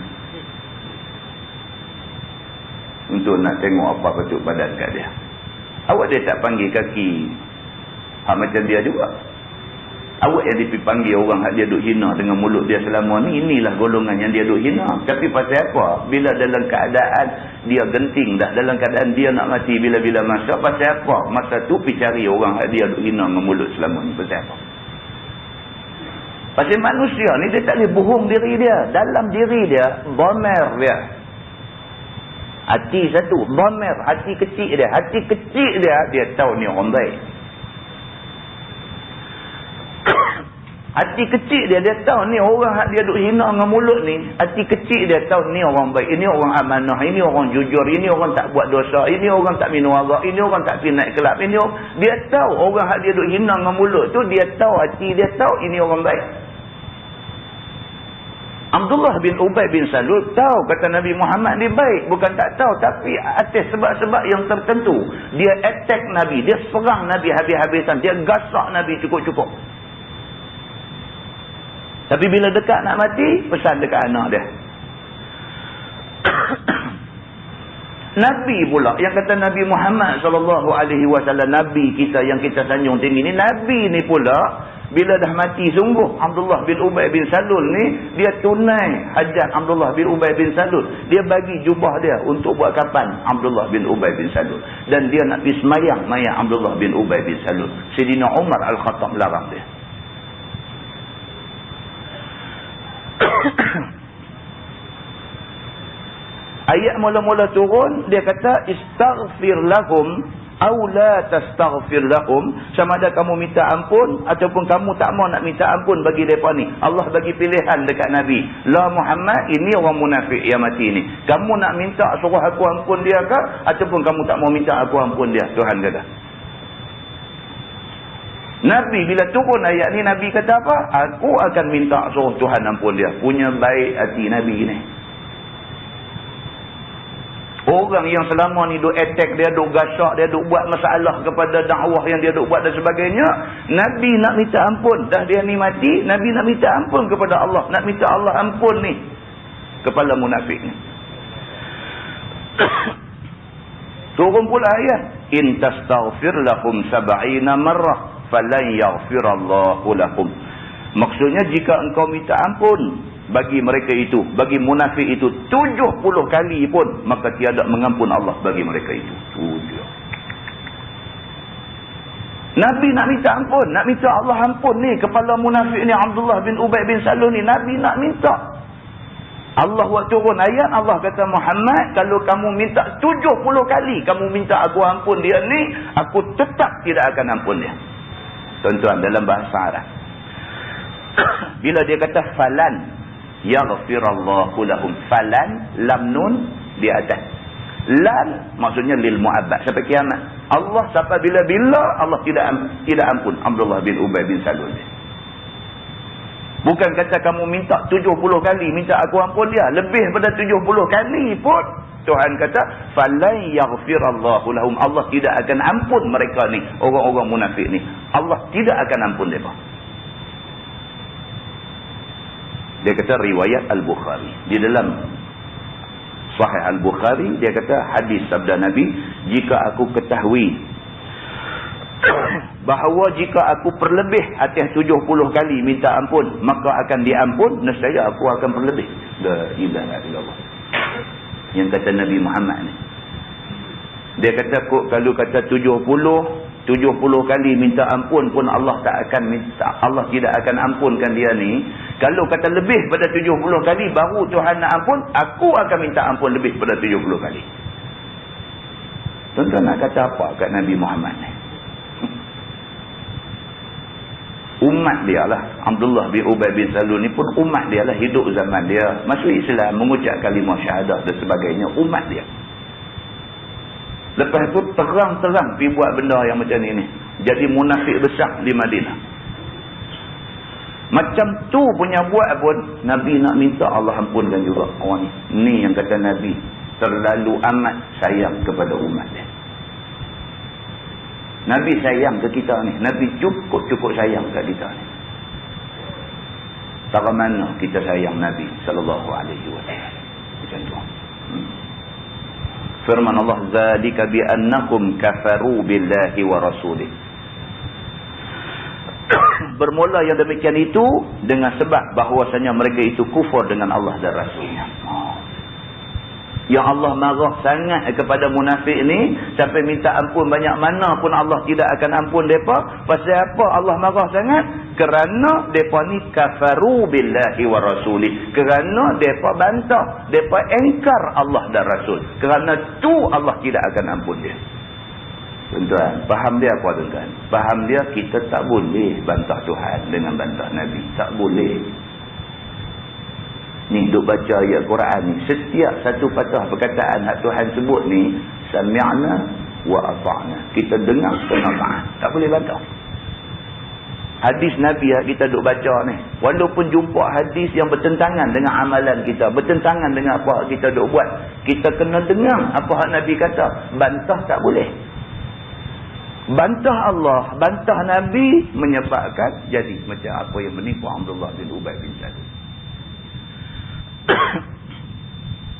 untuk nak tengok apa bentuk badan kat dia. Awak dia tak panggil kaki macam dia juga. Awak yang dipanggil orang hak dia duk hina dengan mulut dia selama ni, inilah golongan yang dia duk hina. Tapi pasal apa? Bila dalam keadaan dia genting dah, dalam keadaan dia nak mati bila-bila masa, pasal apa? Masa tu pergi cari orang hak dia duk hina dengan mulut selama ni, pasal apa? Pasal manusia ni dia tak boleh bohong diri dia. Dalam diri dia, dhamir dia. Hati satu, dhamir, hati kecil dia. Hati kecil dia tahu ni orang baik. Hati kecil dia tahu ni orang hak dia duk hina dengan mulut ni, hati kecil dia tahu ni orang baik, ini orang amanah, ini orang jujur, ini orang tak buat dosa, ini orang tak minum arak, ini orang tak pergi naik kelab, ini orang, dia tahu orang hak dia duk hina dengan mulut tu, dia tahu, hati dia tahu ini orang baik. Abdullah bin Ubay bin Salul tahu kata Nabi Muhammad ni baik, bukan tak tahu, tapi atas sebab-sebab yang tertentu dia attack Nabi, dia serang Nabi habis-habisan, dia gasak Nabi cukup-cukup. Tapi bila dekat nak mati, pesan dekat anak dia. Nabi pula yang kata Nabi Muhammad SAW, Nabi kita yang kita sanjung tinggi ni, Nabi ni pula bila dah mati sungguh Abdullah bin Ubay bin Salul ni, dia tunai hajat Abdullah bin Ubay bin Salul. Dia bagi jubah dia untuk buat kapan Abdullah bin Ubay bin Salul. Dan dia nak pergi semayang mayat Abdullah bin Ubay bin Salul. Sayyidina Umar Al-Khattab larang dia. Ayat mula-mula turun, dia kata istaghfir lahum aw la tastaghfir lahum, sama ada kamu minta ampun ataupun kamu tak mau nak minta ampun bagi mereka ni. Allah bagi pilihan dekat Nabi, la Muhammad, ini orang munafik yang mati ni, kamu nak minta suruh aku ampun dia ke ataupun kamu tak mau minta aku ampun dia. Tuhan kata, Nabi bila turun ayat ni, Nabi kata apa? Aku akan minta suruh Tuhan ampun dia. Punya baik hati Nabi ni. Orang yang selama ni duk attack dia, duk gasak dia, duk buat masalah kepada dakwah yang dia duk buat dan sebagainya, Nabi nak minta ampun. Dah dia ni mati, Nabi nak minta ampun kepada Allah. Nak minta Allah ampun ni kepala munafik ni. Turun pula ayat, in tastaghfir lahum 70 marrah falan yaghfirallahu lahum. Maksudnya jika engkau minta ampun bagi mereka itu, bagi munafik itu 70 kali pun, maka tiada mengampun Allah bagi mereka itu. Dia. Nabi nak minta ampun, nak minta Allah ampun ni kepala munafik ni, Abdullah bin Ubay bin Salul ni. Nabi nak minta. Allah waktu turun ayat, Allah kata, Muhammad, kalau kamu minta 70 kali kamu minta aku ampun dia ni, aku tetap tidak akan ampun dia. Tuan-tuan, dalam bahasa Arab, bila dia kata falan yaghfirallahu lahum, falan, lam nun di atas, lan maksudnya lil mu'abbad sampai kiamat. Allah sampai bila-bila Allah tidak ampun Abdullah bin Ubay bin Salul. Bukan kata kamu minta 70 kali minta aku ampun dia, lebih pada 70 kali pun Tuhan kata falan yaghfirallahu lahum, Allah tidak akan ampun mereka ni, orang-orang munafik ni. Allah tidak akan ampun mereka. Dia kata riwayat Al-Bukhari. Di dalam Sahih Al-Bukhari, dia kata hadis sabda Nabi, jika aku ketahui bahawa jika aku perlebih atas 70 kali minta ampun, maka akan diampun, nescaya aku akan perlebih. La ilaha illallah. Yang kata Nabi Muhammad ni. Dia kata kalau kata 70 kali minta ampun pun Allah tak akan minta, Allah tidak akan ampunkan dia ni. Kalau kata lebih pada 70 kali baru Tuhan nak ampun, aku akan minta ampun lebih pada 70 kali. Tuan-tuan nak kata apa kat Nabi Muhammad ni? Umat dia lah, Abdullah bin Ubay bin Salul ni pun umat dia lah, hidup zaman dia, masuk Islam, mengucap kalimah syahadah dan sebagainya, umat dia. Lepas tu terang-terang pergi buat benda yang macam ni. Jadi munafik besar di Madinah. Macam tu punya buat pun Nabi nak minta Allah ampunkan juga orang ni. Ni yang kata Nabi terlalu amat sayang kepada umat dia. Nabi sayang ke kita ni. Nabi cukup sayang ke kita ni. Tak mana kita sayang Nabi sallallahu alaihi wasallam. Macam tu. Firman Allah, zalika bi annakum kafaru billahi wa rasulih. Bermula yang demikian itu dengan sebab bahawasanya mereka itu kufur dengan Allah dan Rasulnya. Yang Allah marah sangat kepada munafik ni sampai minta ampun banyak mana pun Allah tidak akan ampun mereka. Pasal apa Allah marah sangat? Kerana mereka ni kafaru billahi wa rasulih. Kerana mereka bantah, mereka engkar Allah dan Rasul. Kerana tu Allah tidak akan ampun dia. Tuan-tuan, faham dia apa tuan-tuan? Faham dia kita tak boleh bantah Tuhan dengan bantah Nabi. Tak boleh. Ni duk baca ayat Quran ni, setiap satu patah perkataan hak Tuhan sebut ni, sami'na wa ata'na, kita dengar dan taat, tak boleh bantah. Hadis Nabi yang kita duk baca ni, walaupun jumpa hadis yang bertentangan dengan amalan kita, bertentangan dengan apa kita duk buat, kita kena dengar apa hak Nabi kata, bantah tak boleh. Bantah Allah, bantah Nabi menyebabkan jadi macam apa yang menimpa Abdullah bin Ubay bin Salul.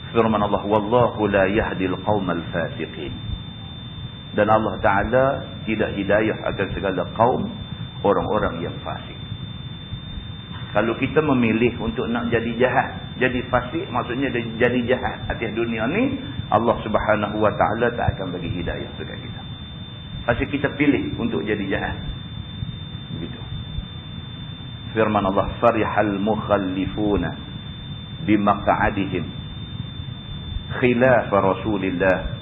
Firman Allah, wallahu la yahdil qaumal fasiqin. Dan Allah Ta'ala tidak hidayah akan segala kaum orang-orang yang fasik. Kalau kita memilih untuk nak jadi jahat, jadi fasik, maksudnya jadi jahat atas dunia ni, Allah Subhanahu Wa Ta'ala tak akan bagi hidayah dekat kita. Pasal kita pilih untuk jadi jahat. Begitu. Firman Allah, farihal mukhallifuna bimaq'adihim khilaf Rasulillah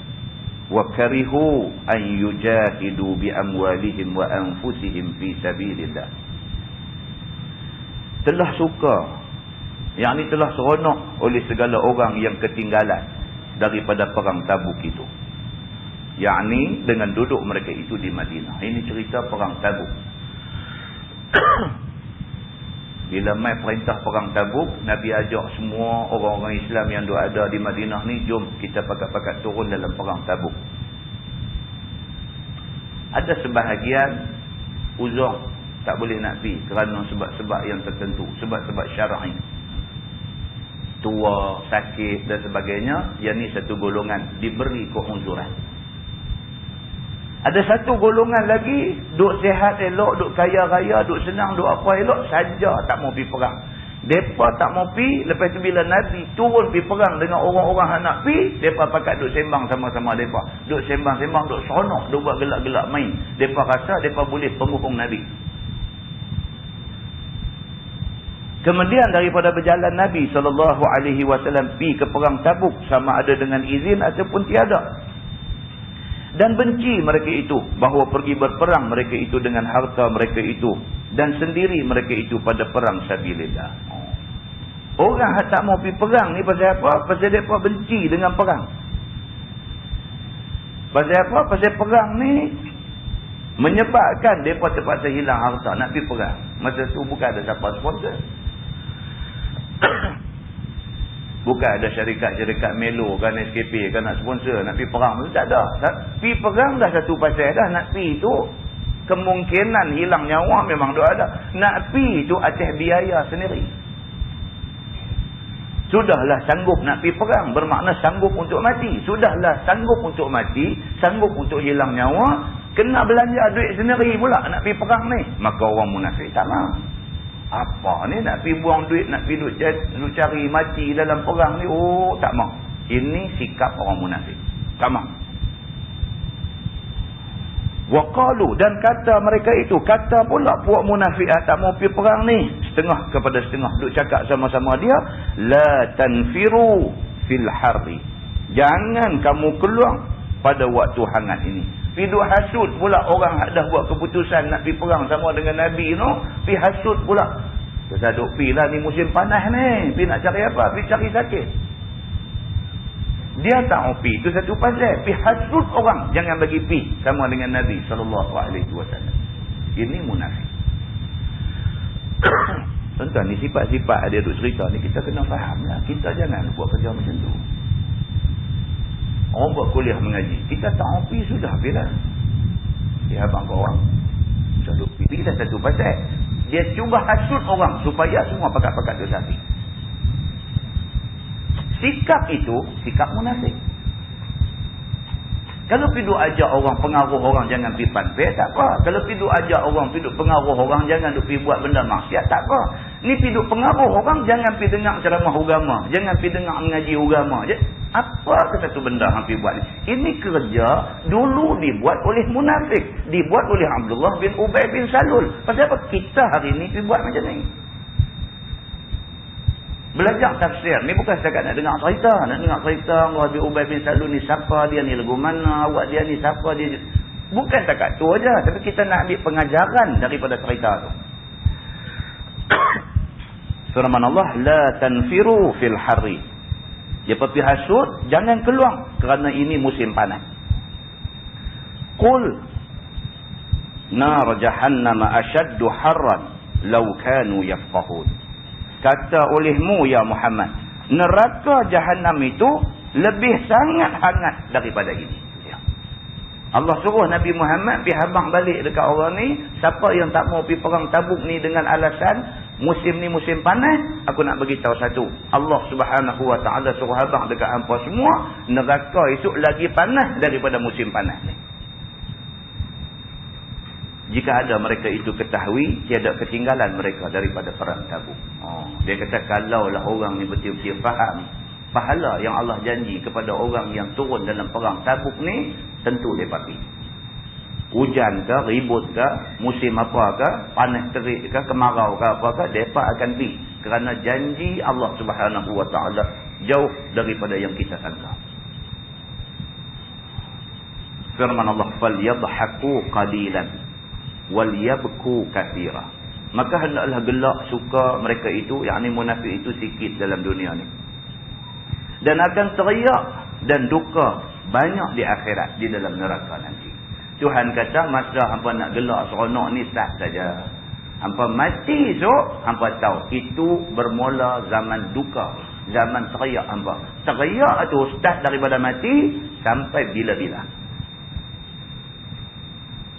wa karihu an yujahidu bi amwalihim wa anfusihim fi sabilillah. Telah suka, yang ini telah seronok oleh segala orang yang ketinggalan daripada perang Tabuk itu, yakni dengan duduk mereka itu di Madinah. Ini cerita perang Tabuk. Bila mai perintah perang Tabuk, Nabi ajak semua orang-orang Islam yang ada di Madinah ni, jom kita pakat-pakat turun dalam perang Tabuk. Ada sebahagian uzur tak boleh nak pergi kerana sebab-sebab yang tertentu, sebab-sebab syar'i, tua, sakit dan sebagainya. Yang ni satu golongan diberi keuzuran. Ada satu golongan lagi, duk sihat elok, duk kaya raya, duk senang, duk apa elok saja, tak mau pergi perang. Mereka tak mau pergi. Lepas tu bila Nabi turun pergi perang dengan orang-orang yang nak pergi, mereka pakat duk sembang sama-sama mereka. Duk sembang-sembang, duk seronok, duk buat gelak-gelak main. Mereka rasa mereka boleh penghubung Nabi. Kemudian daripada berjalan Nabi SAW pergi ke perang Tabuk, sama ada dengan izin ataupun tiada. Dan benci mereka itu bahawa pergi berperang mereka itu dengan harta mereka itu, dan sendiri mereka itu pada perang sabilillah. Orang yang tak mau pergi perang ni pasal apa? Pasal mereka benci dengan perang. Pasal apa? Pasal perang ni menyebabkan mereka terpaksa hilang harta nak pergi perang. Masa tu bukan ada siapa sponsor. Bukan ada syarikat-syarikat Melo kan, SKP kan nak sponsor nak pergi perang tu, tak ada. Pergi perang dah satu pasal dah. Nak pergi tu kemungkinan hilang nyawa memang dah ada. Nak pergi tu atas biaya sendiri. Sudahlah sanggup nak pergi perang, bermakna sanggup untuk mati. Sudahlah sanggup untuk mati, sanggup untuk hilang nyawa, kena belanja duit sendiri pula nak pergi perang ni. Maka orang munafik tak mahu. Apa ni nak pergi buang duit, nak pergi duk cari mati dalam perang ni? Oh, tak mau. Ini sikap orang munafik. Tak mau. Waqalu, dan kata mereka itu, kata pula puak munafik tak mau pergi perang ni, setengah kepada setengah duk cakap sama-sama dia, la tanfiru fil harri, jangan kamu keluar pada waktu hangat ini. Piduk hasud pula orang dah buat keputusan nak pergi perang sama dengan Nabi tu, pergi hasud pula. Kita duk pergi lah ni musim panas ni, pergi nak cari apa? Pergi cari sakit. Dia tak mau pergi, itu satu pasal. Pergi hasud orang, jangan bagi pergi sama dengan Nabi SAW. Ini munafik. Tuan-tuan, ni sifat-sifat dia duk cerita ni, kita kena faham lah. Kita jangan buat kerja macam tu. Orang buat kuliah mengaji, kita tak mau pergi, sudah bila dia abang kau orang selalu pergi dah satu pasal. Dia cuba hasut orang supaya semua pakat-pakat tu sapi. Sikap itu sikap munafik. Kalau pergi ajak orang, pengaruh orang jangan pergi panpet, tak apa. Kalau pergi ajak orang, pergi pengaruh orang jangan pergi buat benda maksiat, tak apa. Ni pergi pengaruh orang jangan pergi dengar ceramah agama, jangan pergi dengar mengaji agama je. Apa ke satu benda yang pergi buat ni? Ini kerja dulu dibuat oleh munafik, dibuat oleh Abdullah bin Ubay bin Salul. Pasal apa kita hari ni pergi buat macam ni? Belajar tafsir ni bukan setakat nak dengar cerita. Nak dengar cerita Allah bin Ubay bin Salul ni siapa, dia ni lagu mana, awak dia ni siapa dia. Bukan setakat tu aja, tapi kita nak ambil pengajaran daripada cerita tu. Firman Allah, la tanfiru fil harri. Dia pergi hasud, jangan keluar kerana ini musim panas. Qul nar jahannam ashaddu harran law kanu yafqahun. Kata olehmu ya Muhammad, neraka Jahannam itu lebih sangat hangat daripada ini. Allah suruh Nabi Muhammad pergi habang balik dekat orang ni, siapa yang tak mau pergi perang Tabuk ni dengan alasan musim ni musim panas, aku nak bagi tahu satu. Allah Subhanahu Wa Taala suruh habang dekat hangpa semua, neraka esok lagi panas daripada musim panas ni. Jika ada mereka itu ketahui, tiada ketinggalan mereka daripada perang Tabuk. Dia kata kalaulah orang ni betul-betul faham pahala yang Allah janji kepada orang yang turun dalam perang Tabuk ni, tentu mereka pergi. Hujan ke, ribut ke, musim apa ke, panas terik ke, kemarau ke apa ke, mereka akan pergi. Kerana janji Allah Subhanahu Wa Taala jauh daripada yang kita sangka. Firman Allah, "Falyadhaku qalilan wal yabku katsira." Maka hendaklah gelak suka mereka itu, yakni munafik itu, sikit dalam dunia ni. Dan akan teriak dan duka banyak di akhirat, di dalam neraka nanti. Tuhan kata, masa hampa nak gelak seronok ni sah saja. Hampa mati esok, hampa tahu itu bermula zaman duka, zaman teriak hampa. Teriak tu start daripada mati sampai bila-bila.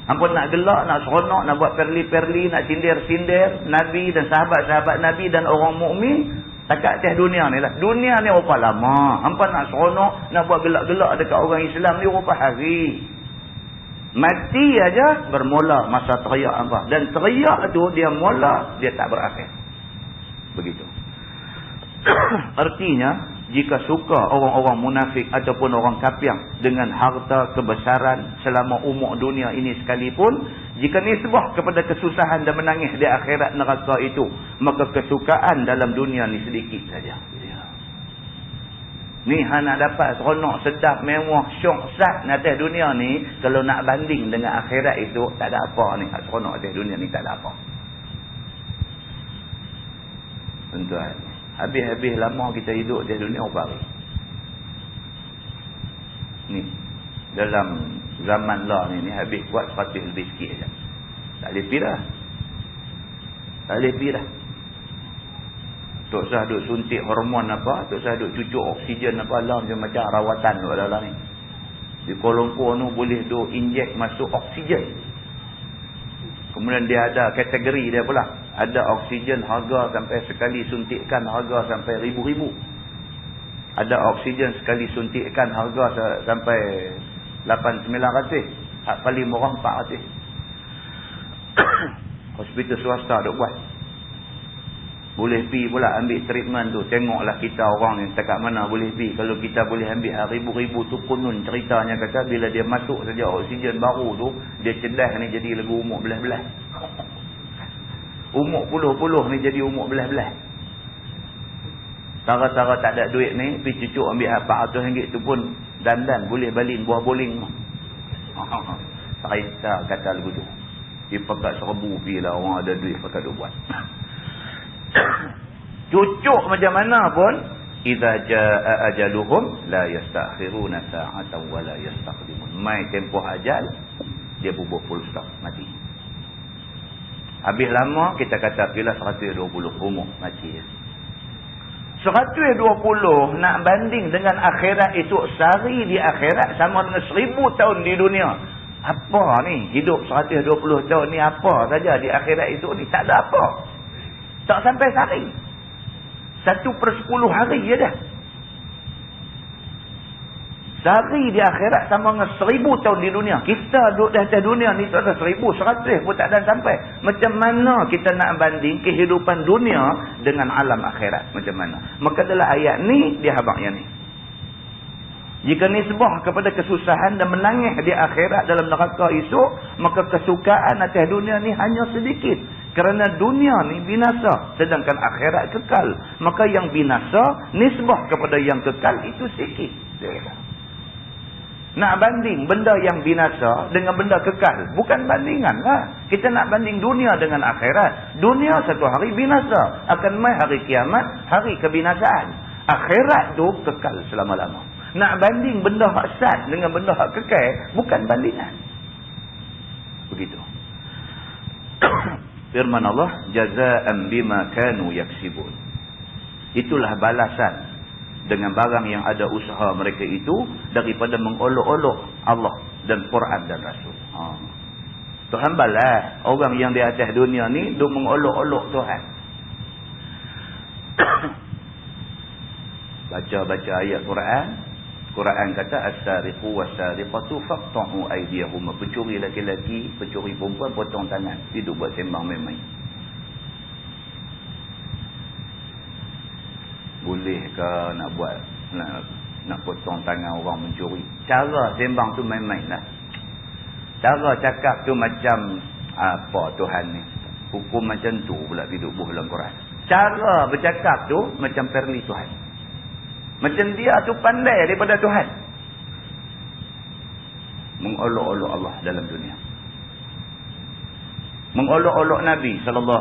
Hampa nak gelak, nak seronok, nak buat perli-perli, nak sindir-sindir Nabi dan sahabat-sahabat Nabi dan orang mukmin takat atas dunia ni lah. Dunia ni rupa lama. Hampa nak seronok, nak buat gelak-gelak dekat orang Islam ni rupa hari. Mati aja bermula masa teriak hampa. Dan teriak tu dia mula, dia tak berakhir. Begitu. Artinya, jika suka orang-orang munafik ataupun orang kafir dengan harta kebesaran selama umur dunia ini sekalipun, jika nisbah kepada kesusahan dan menangis di akhirat neraka itu, maka kesukaan dalam dunia ni sedikit saja. Ni nak dapat seronok, sedap, mewah, syok, sat atas dunia ni, kalau nak banding dengan akhirat itu, tak ada apa ni. Seronok atas dunia ni tak ada apa. Tuan-tuan, habis-habis lama kita hidup di dunia berapa hari? Ni, dalam zaman lah ni habis kuat 100 lebih sikit saja. Tak boleh pergi dah. Tak boleh pergi dah. Tok Sah duk suntik hormon apa, Tok Sah duk cucuk oksigen apa lah, macam rawatan duk dalam ni. Di Kuala Lumpur tu boleh duk injek masuk oksigen. Kemudian dia ada kategori dia pula. Ada oksigen harga sampai sekali suntikkan harga sampai ribu-ribu. Ada oksigen sekali suntikkan harga sampai 8-900. Hak paling murah 400. Hospital swasta duk buat. Boleh pi pula ambil treatment tu. Tengoklah kita orang ni dekat mana boleh pi. Kalau kita boleh ambil ribu-ribu tu, kunun ceritanya kata bila dia masuk saja oksigen baru tu, dia cedah ni jadi lagu umur belah-belah. Umur puluh-puluh ni jadi umur belah-belah. Tara-tara tak ada duit ni, pi cucuk ambil RM400 tu pun dandan boleh balin buah boling. Cerita kata lagu tu. Dia pakat 1000 pi lah orang ada duit pakat duk buat. Cucuk macam mana pun, idza jaa ajaluhum la yastakhiruna sa'atan wa la yastaqdimun. Mai tempoh ajal, dia bubuk full stop, mati. Habis lama kita kata pilih 120 umur mati. 120 nak banding dengan akhirat esok, sehari di akhirat sama dengan 1000 tahun di dunia. Apa ni hidup 120 tahun ni, apa saja di akhirat esok ni, tak ada apa. Tak sampai sehari. 1/10 hari je dah. Sehari di akhirat sama dengan 1000 tahun di dunia. Kita duduk di atas dunia ni tak ada 1100 pun tak ada sampai. Macam mana kita nak banding kehidupan dunia dengan alam akhirat? Macam mana? Maka dalam ayat ni dia habaq yang ni. Jika nisbah kepada kesusahan dan menangis di akhirat dalam neraka esok, maka kesukaan atas dunia ni hanya sedikit. Kerana dunia ni binasa, sedangkan akhirat kekal. Maka yang binasa, nisbah kepada yang kekal itu sikit. Nak banding benda yang binasa dengan benda kekal, bukan bandingan lah. Kita nak banding dunia dengan akhirat. Dunia satu hari binasa, akan mai hari kiamat, hari kebinasaan. Akhirat tu kekal selama-lama. Nak banding benda hak sat dengan benda hak kekal, bukan bandingan. Begitu. Firman Allah, jazaa'an bima kanu yaksibun. Itulah balasan dengan barang yang ada usaha mereka itu daripada mengolok-olok Allah dan Quran dan Rasul. Tuhan balas orang yang di atas dunia ni duk mengolok-olok Tuhan. Baca-baca ayat Quran. Quran kata as-sariqu was-sariqatu faqta'u aydiyahum. Pencuri laki-laki, pencuri perempuan potong tangan. Hidup buat sembang main-main. Boleh ke nak buat nak potong tangan orang mencuri? Cara sembang tu main-main lah. Cara cakap tu macam apa Tuhan ni? Hukum macam tu pula hidup dalam Quran. Cara bercakap tu macam perli Tuhan. Macam dia tu pandai daripada Tuhan. mengolok-olok Allah dalam dunia. Mengolok-olok Nabi SAW,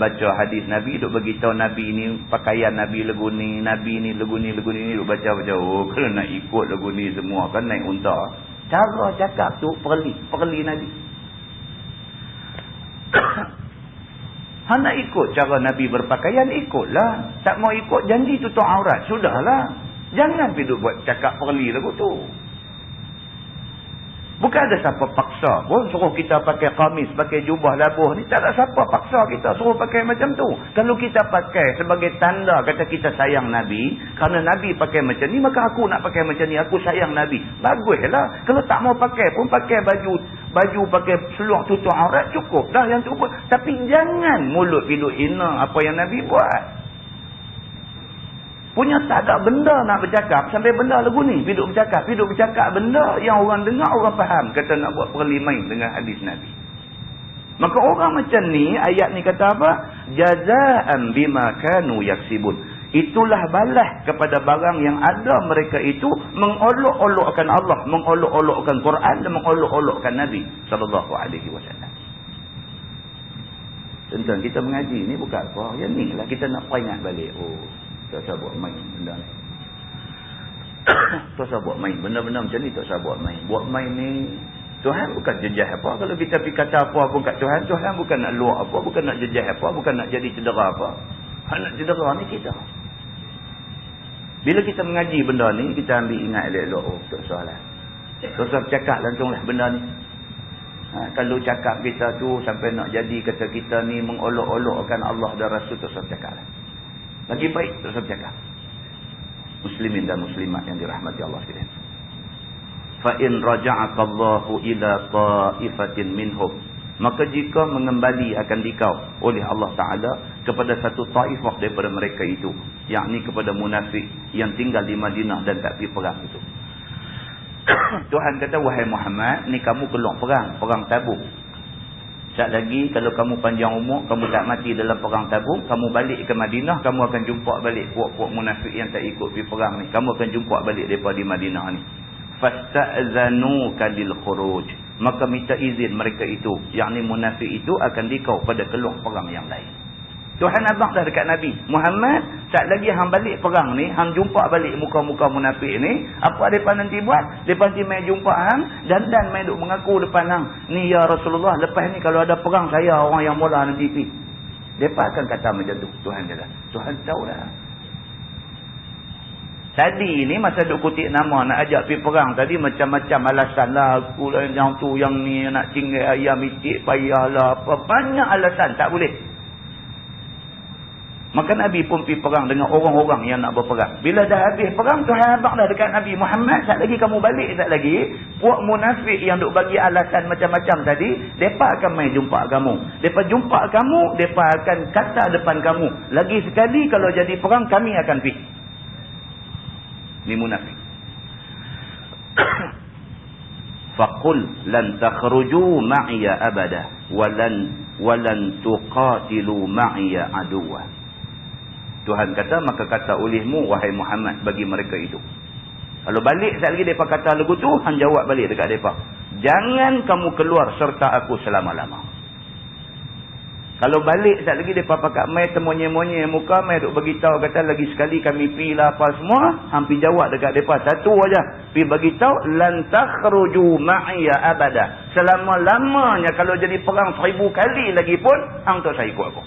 baca hadis Nabi, duk beritahu Nabi ni pakaian Nabi lagu ni, Nabi ni lagu ni duk baca-baca. Oh, kalau nak ikut lagu ni semua kan naik unta. Cara cakap tu perli Nabi. Nak ikut cara Nabi berpakaian, ikutlah. Tak mau ikut janji tutup aurat, sudahlah. Jangan pergi buat cakap perli lagu tu. Bukan ada siapa paksa pun suruh kita pakai kamis, pakai jubah labuh ni. Tak ada siapa paksa kita suruh pakai macam tu. Kalau kita pakai sebagai tanda kata kita sayang Nabi, kerana Nabi pakai macam ni, maka aku nak pakai macam ni, aku sayang Nabi. Baguslah. Kalau tak mau pakai pun pakai baju pakai seluar tutup aurat, cukup dah yang tu pun. Tapi jangan mulut piduk hina apa yang Nabi buat. Punya tak ada benda nak bercakap sampai benda lagu ni. Hidup bercakap benda yang orang dengar, orang faham. Kata nak buat perlimain dengan hadis Nabi. Maka orang macam ni, ayat ni kata apa? Jazaan bima kanu yaksibun. Itulah balas kepada barang yang ada mereka itu mengolok-olokkan Allah, mengolok-olokkan Quran dan mengolok-olokkan Nabi SAW. Tentang kita mengaji ni bukan apa. Yang ni lah kita nak peringat balik. Oh, tak usah buat main benda ni. Tak usah buat main. Benda-benda macam ni tak usah buat main. Buat main ni, Tuhan bukan jejah apa. Kalau kita pergi kata apa pun kat Tuhan, Tuhan bukan nak luar apa, bukan nak jejah apa, bukan nak jadi cedera apa. Nak cedera ni kita. Bila kita mengaji benda ni, kita ambil ingat elok-elok. Oh, tak usah lah. Tak usah bercakap langsung lah benda ni. Kalau cakap kita tu sampai nak jadi kata kita ni mengolok-olokkan Allah dan Rasul, tak usah bercakap lah. Lagi baik tak usah bercakap. Muslimin dan muslimat yang dirahmati Allah sekalian. Fa in raja'aka Allahu ila ta'ifatin minhum, maka jika mengembali akan dikau oleh Allah Taala kepada satu taifah daripada mereka itu, yakni kepada munafik yang tinggal di Madinah dan tak pergi perang itu. Tuhan kata, wahai Muhammad, ni kamu keluar perang Tabuk. Sekejap lagi kalau kamu panjang umur, kamu tak mati dalam perang Tabuk, kamu balik ke Madinah, kamu akan jumpa balik puak-puak munafik yang tak ikut pergi perang ni. Kamu akan jumpa balik mereka di Madinah ni. Fasta'zanuka lil khuruj, maka minta izin mereka itu, yakni munafik itu, akan dikau pada keluar perang yang lain. Tuhan abang dah dekat Nabi Muhammad, sekejap lagi hang balik perang ni, hang jumpa balik muka-muka munafik ni, apa mereka nanti buat? Mereka nanti main jumpa hang dan main duk mengaku depan hang, ni ya Rasulullah, lepas ni kalau ada perang saya orang yang mula nanti pergi. Mereka akan kata macam tu. Tuhan kata, Tuhan tahu dah. Tadi ni masa duk kutip nama nak ajak pergi perang tadi, macam-macam alasan lah. Aku lah yang tu, yang ni nak tinggal ayam itik payahlah, apa banyak alasan, tak boleh. Maka Nabi pun pergi perang dengan orang-orang yang nak berperang. Bila dah habis perang, Tuhan abang dah dekat Nabi Muhammad, sekejap lagi kamu balik, sekejap lagi puak munafik yang duk bagi alasan macam-macam tadi, mereka akan main jumpa kamu. Mereka jumpa kamu, mereka akan kata depan kamu, lagi sekali kalau jadi perang kami akan pergi. Ni munafik. Faqul lan takhruju ma'iya abada walan tuqatilu ma'iya aduwa. Tuhan kata, maka kata olehmu wahai Muhammad bagi mereka itu. Kalau balik sekali lagi mereka kata lagu tu, hang jawab balik dekat mereka, jangan kamu keluar serta aku selama-lama. Kalau balik sekali lagi mereka pakat mai temonye-monye muka, mai duk beritahu kata lagi sekali kami pi lah apa semua, hampir jawab dekat mereka satu aja, pi beritahu lan takhruju ma'iya abada, selama-lamanya kalau jadi perang 1000 kali lagi pun hang tak saya ikut aku.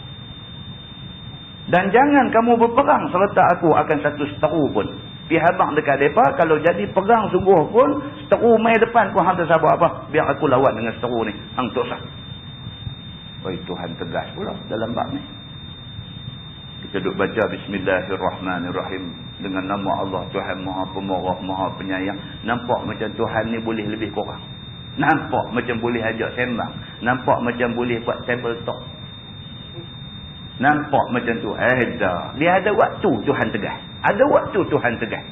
Dan jangan kamu berperang serta aku akan satu seteru pun. Pihak abang dekat mereka, kalau jadi perang sungguh pun, seteru main depan pun hang tak sabar apa, biar aku lawan dengan seteru ni, hang tak sah. Oi, Tuhan tegas pula dalam bab ni. Kita duk baca Bismillahirrahmanirrahim, dengan nama Allah Tuhan Maha Pemurah Maha Penyayang. Nampak macam Tuhan ni boleh lebih kurang, nampak macam boleh ajak sembang, nampak macam boleh buat table talk, nampak macam tu. Dah. Dia ada waktu Tuhan tegas. Ada waktu Tuhan tegas.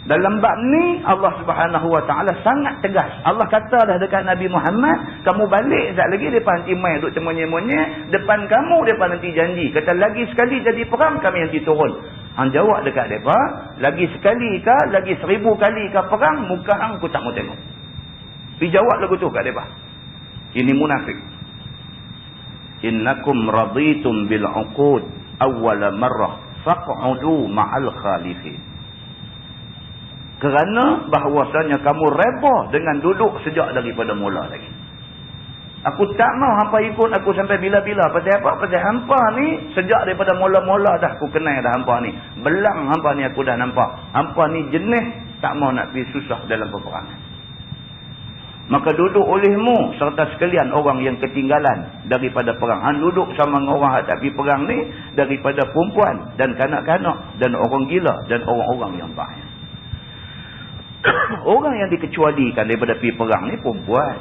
Dalam bab ni Allah Subhanahu Wa Taala sangat tegas. Allah kata dah dekat Nabi Muhammad, kamu balik sekejap lagi depan nanti main duk cemonye-monye depan kamu, depan nanti janji kata lagi sekali jadi perang kami nanti turun. Hang jawab dekat mereka, lagi sekali ke, lagi 1000 kali ke perang, muka hang aku tak mau tengok. Pergi jawab lagu tu kat mereka. Ini munafik. Innakum raditum bil uqud awwala marrah faq'udu ma'al khalifin. Kerana bahawasanya kamu reba dengan duduk sejak daripada mula lagi. Aku tak mau hampa ikut aku sampai bila-bila. Pasal apa? Pasal hampa ni sejak daripada mula-mula dah aku kenal dah hampa ni. Belang hampa ni aku dah nampak. Hampa ni jenis tak mau nak pergi susah dalam peperangan. Maka duduk olehmu serta sekalian orang yang ketinggalan daripada perang. Han duduk sama dengan orang yang tak pergi perang ni daripada perempuan dan kanak-kanak dan orang gila dan orang-orang yang bahaya. Orang yang dikecualikan daripada pergi perang ni perempuan,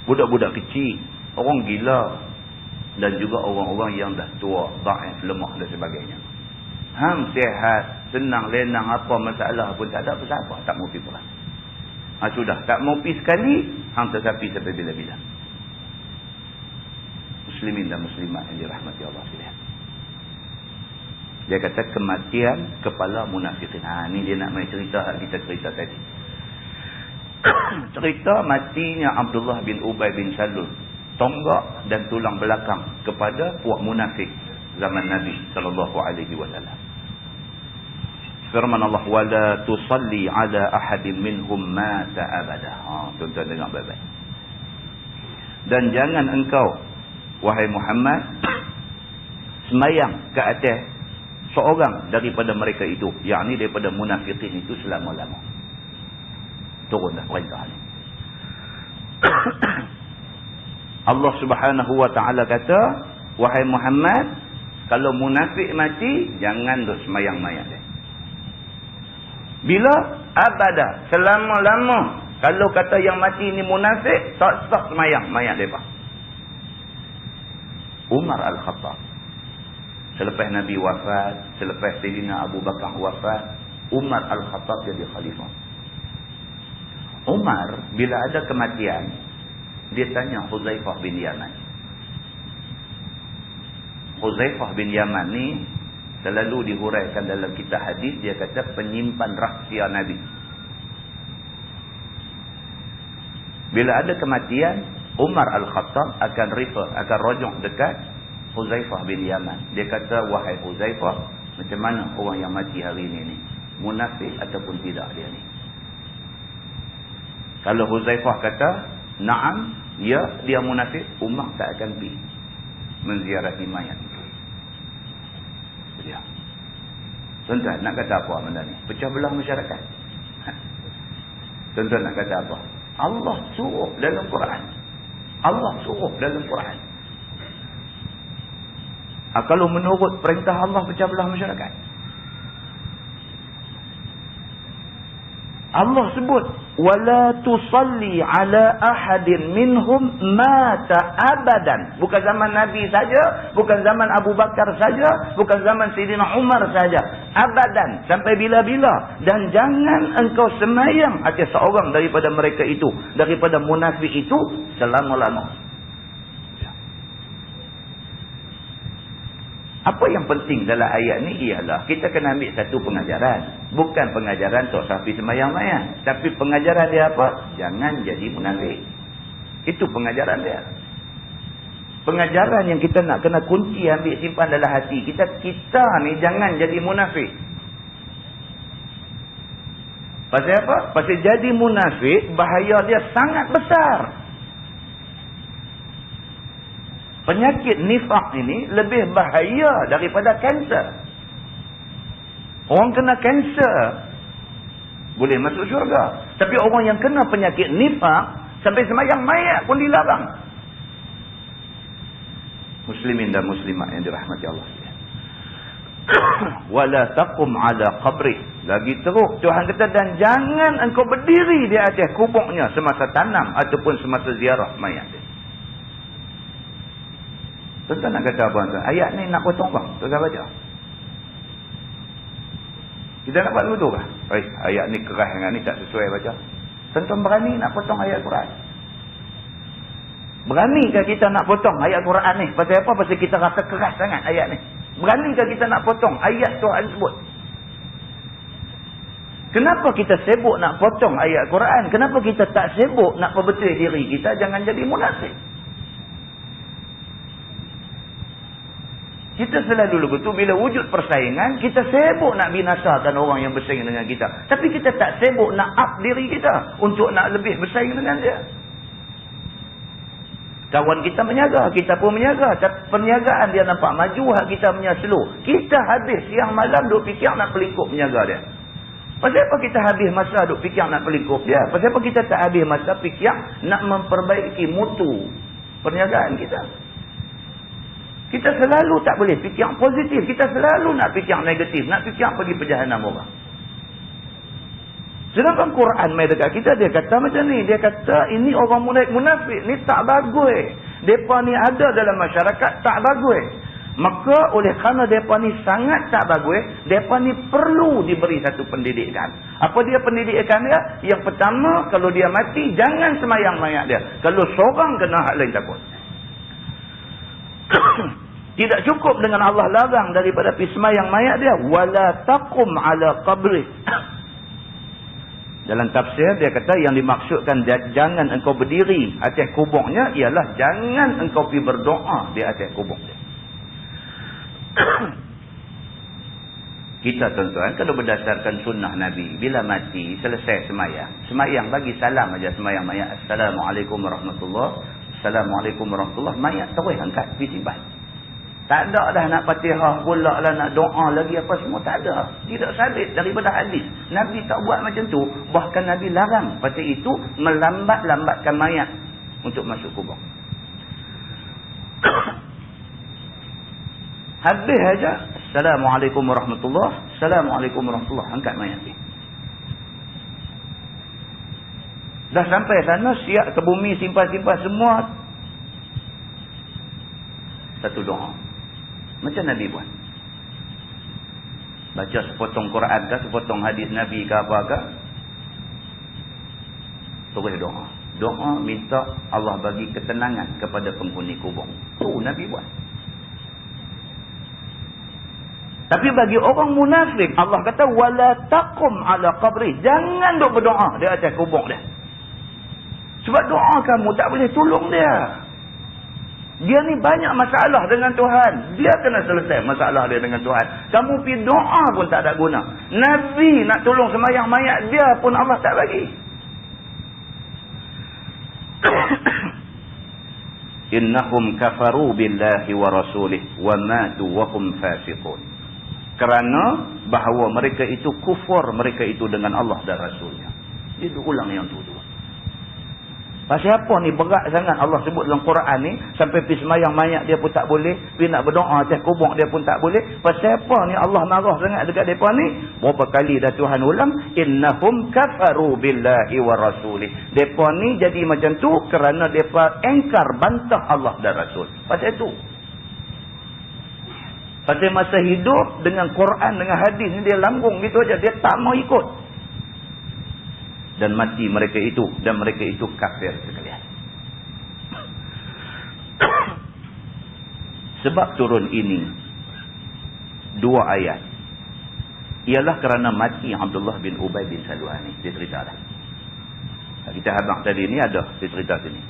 budak-budak kecil, orang gila dan juga orang-orang yang dah tua, dhaif, lemah dan sebagainya. Hang sihat, senang, lenang, apa masalah pun tak ada apa-apa, tak mau pergi perang. Sudah, tak mau pergi sekali, hang tersapi sampai bila-bila. Muslimin dan muslimat yang dirahmati Allah sekalian. Dia kata kematian kepala munafikin. Ni dia nak main cerita kita cerita tadi. Cerita matinya Abdullah bin Ubay bin Salul, tonggak dan tulang belakang kepada puak munafik zaman Nabi sallallahu alaihi wasallam. Firman Allah, wala tusalli ala ahadin minhum mata abada. Tuan-tuan dengar baik-baik. Dan jangan engkau wahai Muhammad semayang ke atas seorang daripada mereka itu, yakni daripada munafikin itu selama-lama. Turun dah perintah ni. Allah Subhanahu wa taala kata, wahai Muhammad, kalau munafik mati jangan duk semayang-mayang dia. Bila? Abada, selama-lama. Kalau kata yang mati ni munafik, tak sah semayang mereka. Umar Al-Khattab, selepas Nabi wafat, selepas Sayyidina Abu Bakar wafat, Umar Al-Khattab jadi khalifah. Umar bila ada kematian, dia tanya Huzaifah bin Yaman. Huzaifah bin Yaman ni selalu dihuraikan dalam kitab hadis, dia kata penyimpan rahsia Nabi. Bila ada kematian, Umar Al-Khattab akan rujuk dekat Huzaifah bin Yaman. Dia kata, wahai Huzaifah, macam mana orang yang mati hari ini ni? Munafik ataupun tidak dia ni? Kalau Huzaifah kata, na'am, ya, dia munafik, Umar tak akan pergi menziarahi mayat itu. Dia. Tuan-tuan nak kata apa benda ni? Pecah belah masyarakat. Tuan-tuan nak kata apa? Allah suruh dalam Quran. Allah suruh dalam Quran. Kalau menurut perintah Allah pecah belah masyarakat. Allah sebut wala tusalli ala ahadin minhum mata abadan. Bukan zaman Nabi saja, bukan zaman Abu Bakar saja, bukan zaman Sayyidina Umar saja. Abadan, sampai bila-bila. Dan jangan engkau semayang atas seorang daripada mereka itu, daripada munafik itu selama-lama. Apa yang penting dalam ayat ni ialah kita kena ambil satu pengajaran. Bukan pengajaran tok sapi semayang-mayang, tapi pengajaran dia apa? Jangan jadi munafik. Itu pengajaran dia. Pengajaran yang kita nak kena kunci, ambil simpan dalam hati kita. Kita ni jangan jadi munafik. Pasal apa? Pasal jadi munafik bahaya dia sangat besar. Penyakit nifak ini lebih bahaya daripada kanser. Orang kena kanser boleh masuk syurga. Tapi orang yang kena penyakit nifak sampai semayang mayat pun dilarang. Muslimin dan muslimat yang dirahmati Allah. Wala taqum ala qabri. Lagi teruk Tuhan kata, dan jangan engkau berdiri di atas kuburnya semasa tanam ataupun semasa ziarah mayat dia. Tuan-tuan nak kata apa tuan? Ayat ni nak potong bang? Tuan-tuan baca. Kita nak buat dulu kah? Ayat ni keras dengan ni tak sesuai baca. Tuan-tuan berani nak potong ayat Quran? Beranikah kita nak potong ayat Quran ni? Pasal apa? Pasal kita rasa keras sangat ayat ni. Beranikah kita nak potong ayat Tuhan sebut? Kenapa kita sibuk nak potong ayat Quran? Kenapa kita tak sibuk nak perbetul diri kita jangan jadi munafik? Kita selalu begitu, bila wujud persaingan, kita sibuk nak binasakan orang yang bersaing dengan kita. Tapi kita tak sibuk nak up diri kita untuk nak lebih bersaing dengan dia. Kawan kita menyaga, kita pun menyaga. Perniagaan dia nampak maju, hak kita punya slow. Kita habis siang malam duk fikir nak pelikup menyaga dia. Pasal apa kita habis masa duk fikir nak pelikup dia? Pasal apa kita tak habis masa fikir nak memperbaiki mutu perniagaan kita? Kita selalu tak boleh fikir positif. Kita selalu nak fikir negatif. Nak fikir pergi perjalanan orang. Sedangkan Quran mai dekat kita, dia kata macam ni. Dia kata, ini orang munafik ni tak bagus. Mereka ni ada dalam masyarakat tak bagus. Maka oleh kerana mereka ni sangat tak bagus, mereka ni perlu diberi satu pendidikan. Apa dia pendidikan dia? Yang pertama, kalau dia mati, jangan semayang mayat dia. Kalau seorang kena, hak lain takut. Tidak cukup dengan Allah larang daripada pergi semayang mayat dia. Wala taqum ala qabri. Dalam tafsir dia kata yang dimaksudkan jangan engkau berdiri atas kuburnya ialah jangan engkau pergi berdoa di atas kubur dia. Kita tuan-tuan kalau berdasarkan sunnah Nabi, bila mati selesai semayang bagi salam aja semayang mayat. Assalamualaikum warahmatullahi wabarakatuh. Assalamualaikum warahmatullahi wabarakatuh. Mayat terus angkat pergi simpan. Tak ada dah nak Fatihah pula lah, nak doa lagi apa semua, tak ada. Tidak sabit daripada hadis. Nabi tak buat macam tu. Bahkan Nabi larang pasal itu melambat-lambatkan mayat untuk masuk kubur. Habis aja Assalamualaikum warahmatullahi wabarakatuh. Assalamualaikum warahmatullahi wabarakatuh. Angkat mayat ni. Dah sampai sana, siap ke bumi, simpan-simpan semua. Satu doa. Macam Nabi buat. Baca sepotong Quran ke, sepotong hadis Nabi ke apa ke. Terus doa. Doa minta Allah bagi ketenangan kepada penghuni kubur. Tu Nabi buat. Tapi bagi orang munafik, Allah kata wala taqum ala qabri. Jangan duk berdoa di atas kubur dia. Sebab doa kamu tak boleh tolong dia. Dia ni banyak masalah dengan Tuhan. Dia kena selesai masalah dia dengan Tuhan. Kamu pergi doa pun tak ada guna. Nabi nak tolong semayang mayat dia pun Allah tak bagi. Innahum kafaru billahi wa rasulih wa matu wa hum fasiqun. Kerana bahawa mereka itu kufur, mereka itu dengan Allah dan Rasulnya. Dia ulang yang tu. Pasal apa ni berat sangat Allah sebut dalam Quran ni, sampai pergi semayang mayat dia pun tak boleh, pergi nak berdoa atas kubur dia pun tak boleh. Pasal apa ni Allah marah sangat dekat mereka ni? Berapa kali dah Tuhan ulang, innahum kafaru billahi wa rasulih. Mereka ni jadi macam tu kerana mereka engkar bantah Allah dan Rasul. Pasal itu. Pasal masa hidup dengan Quran, dengan hadis ni dia lambung gitu aja, dia tak mau ikut. Dan mati mereka itu, dan mereka itu kafir sekalian. Sebab turun ini dua ayat ialah kerana mati Abdullah bin Ubay bin Salul ni. Dia cerita dah. Kita habang tadi ni ada dia cerita sini.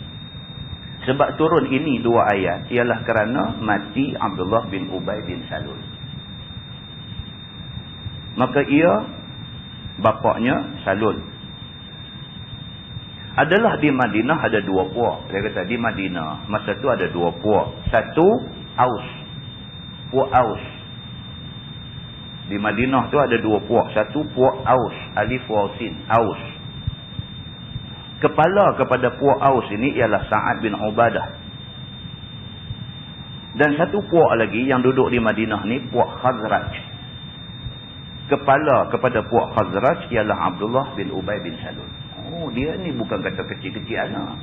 Sebab turun ini dua ayat ialah kerana mati Abdullah bin Ubay bin Salul. Maka ia bapaknya Salul adalah di Madinah ada dua puak. Dia kata di Madinah masa tu ada dua puak. Satu Aus. Puak Aus. Di Madinah tu ada dua puak. Satu puak Aus. Alif waw sin. Aus. Kepala kepada puak Aus ini ialah Sa'ad bin Ubadah. Dan satu puak lagi yang duduk di Madinah ni puak Khazraj. Kepala kepada puak Khazraj ialah Abdullah bin Ubay bin Salul. Oh, dia ni bukan kata kecil-kecil anak.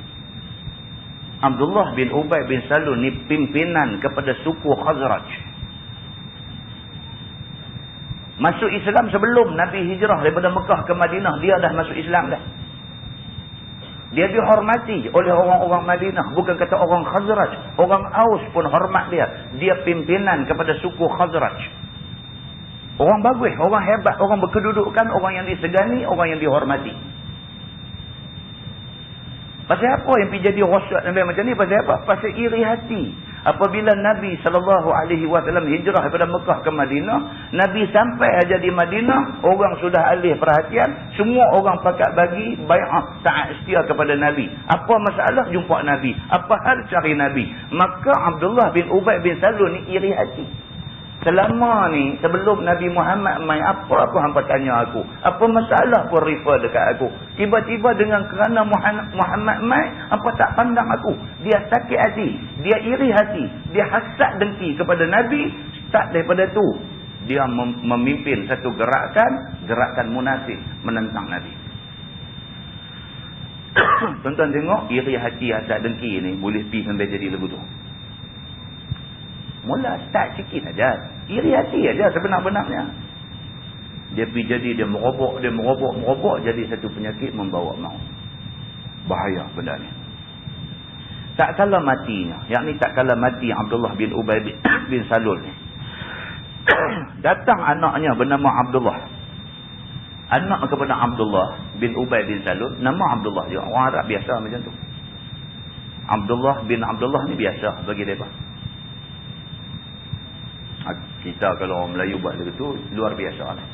Abdullah bin Ubay bin Salul ni pimpinan kepada suku Khazraj. Masuk Islam sebelum Nabi hijrah daripada Mekah ke Madinah, dia dah masuk Islam dah. Dia dihormati oleh orang-orang Madinah. Bukan kata orang Khazraj. Orang Aus pun hormat dia. Dia pimpinan kepada suku Khazraj. Orang bagus, orang hebat, orang berkedudukan, orang yang disegani, orang yang dihormati. Pasal apa yang pergi jadi rosyad macam ni? Pasal apa? Pasal iri hati. Apabila Nabi SAW hijrah daripada Mekah ke Madinah, Nabi sampai aja di Madinah, orang sudah alih perhatian, semua orang pakat bagi bai'ah taat setia kepada Nabi. Apa masalah jumpa Nabi? Apa hal cari Nabi? Maka Abdullah bin Ubay bin Salul ni iri hati. Selama ni, sebelum Nabi Muhammad main, apa hampa tanya aku? Apa masalah pun refer dekat aku? Tiba-tiba dengan kerana Muhammad main, apa tak pandang aku? Dia sakit hati, dia iri hati, dia hasad dengki kepada Nabi. Start daripada tu, dia memimpin satu gerakan munafik menentang Nabi. Tuan-tuan tengok, iri hati, hasad dengki ni boleh pergi sampai jadi lagu tu. Mula start sikit aja. Iri hati aja sebenar-benarnya. Dia pergi jadi, dia merobok, jadi satu penyakit membawa maut. Bahaya benda ni. Tak kala matinya. Yang ni tak kala mati Abdullah bin Ubay bin Salul ni. Datang anaknya bernama Abdullah. Anak kepada Abdullah bin Ubay bin Salul, nama Abdullah juga. Orang Arab biasa macam tu. Abdullah bin Abdullah ni biasa bagi mereka. Kita kalau orang Melayu buat begitu, luar biasa lah.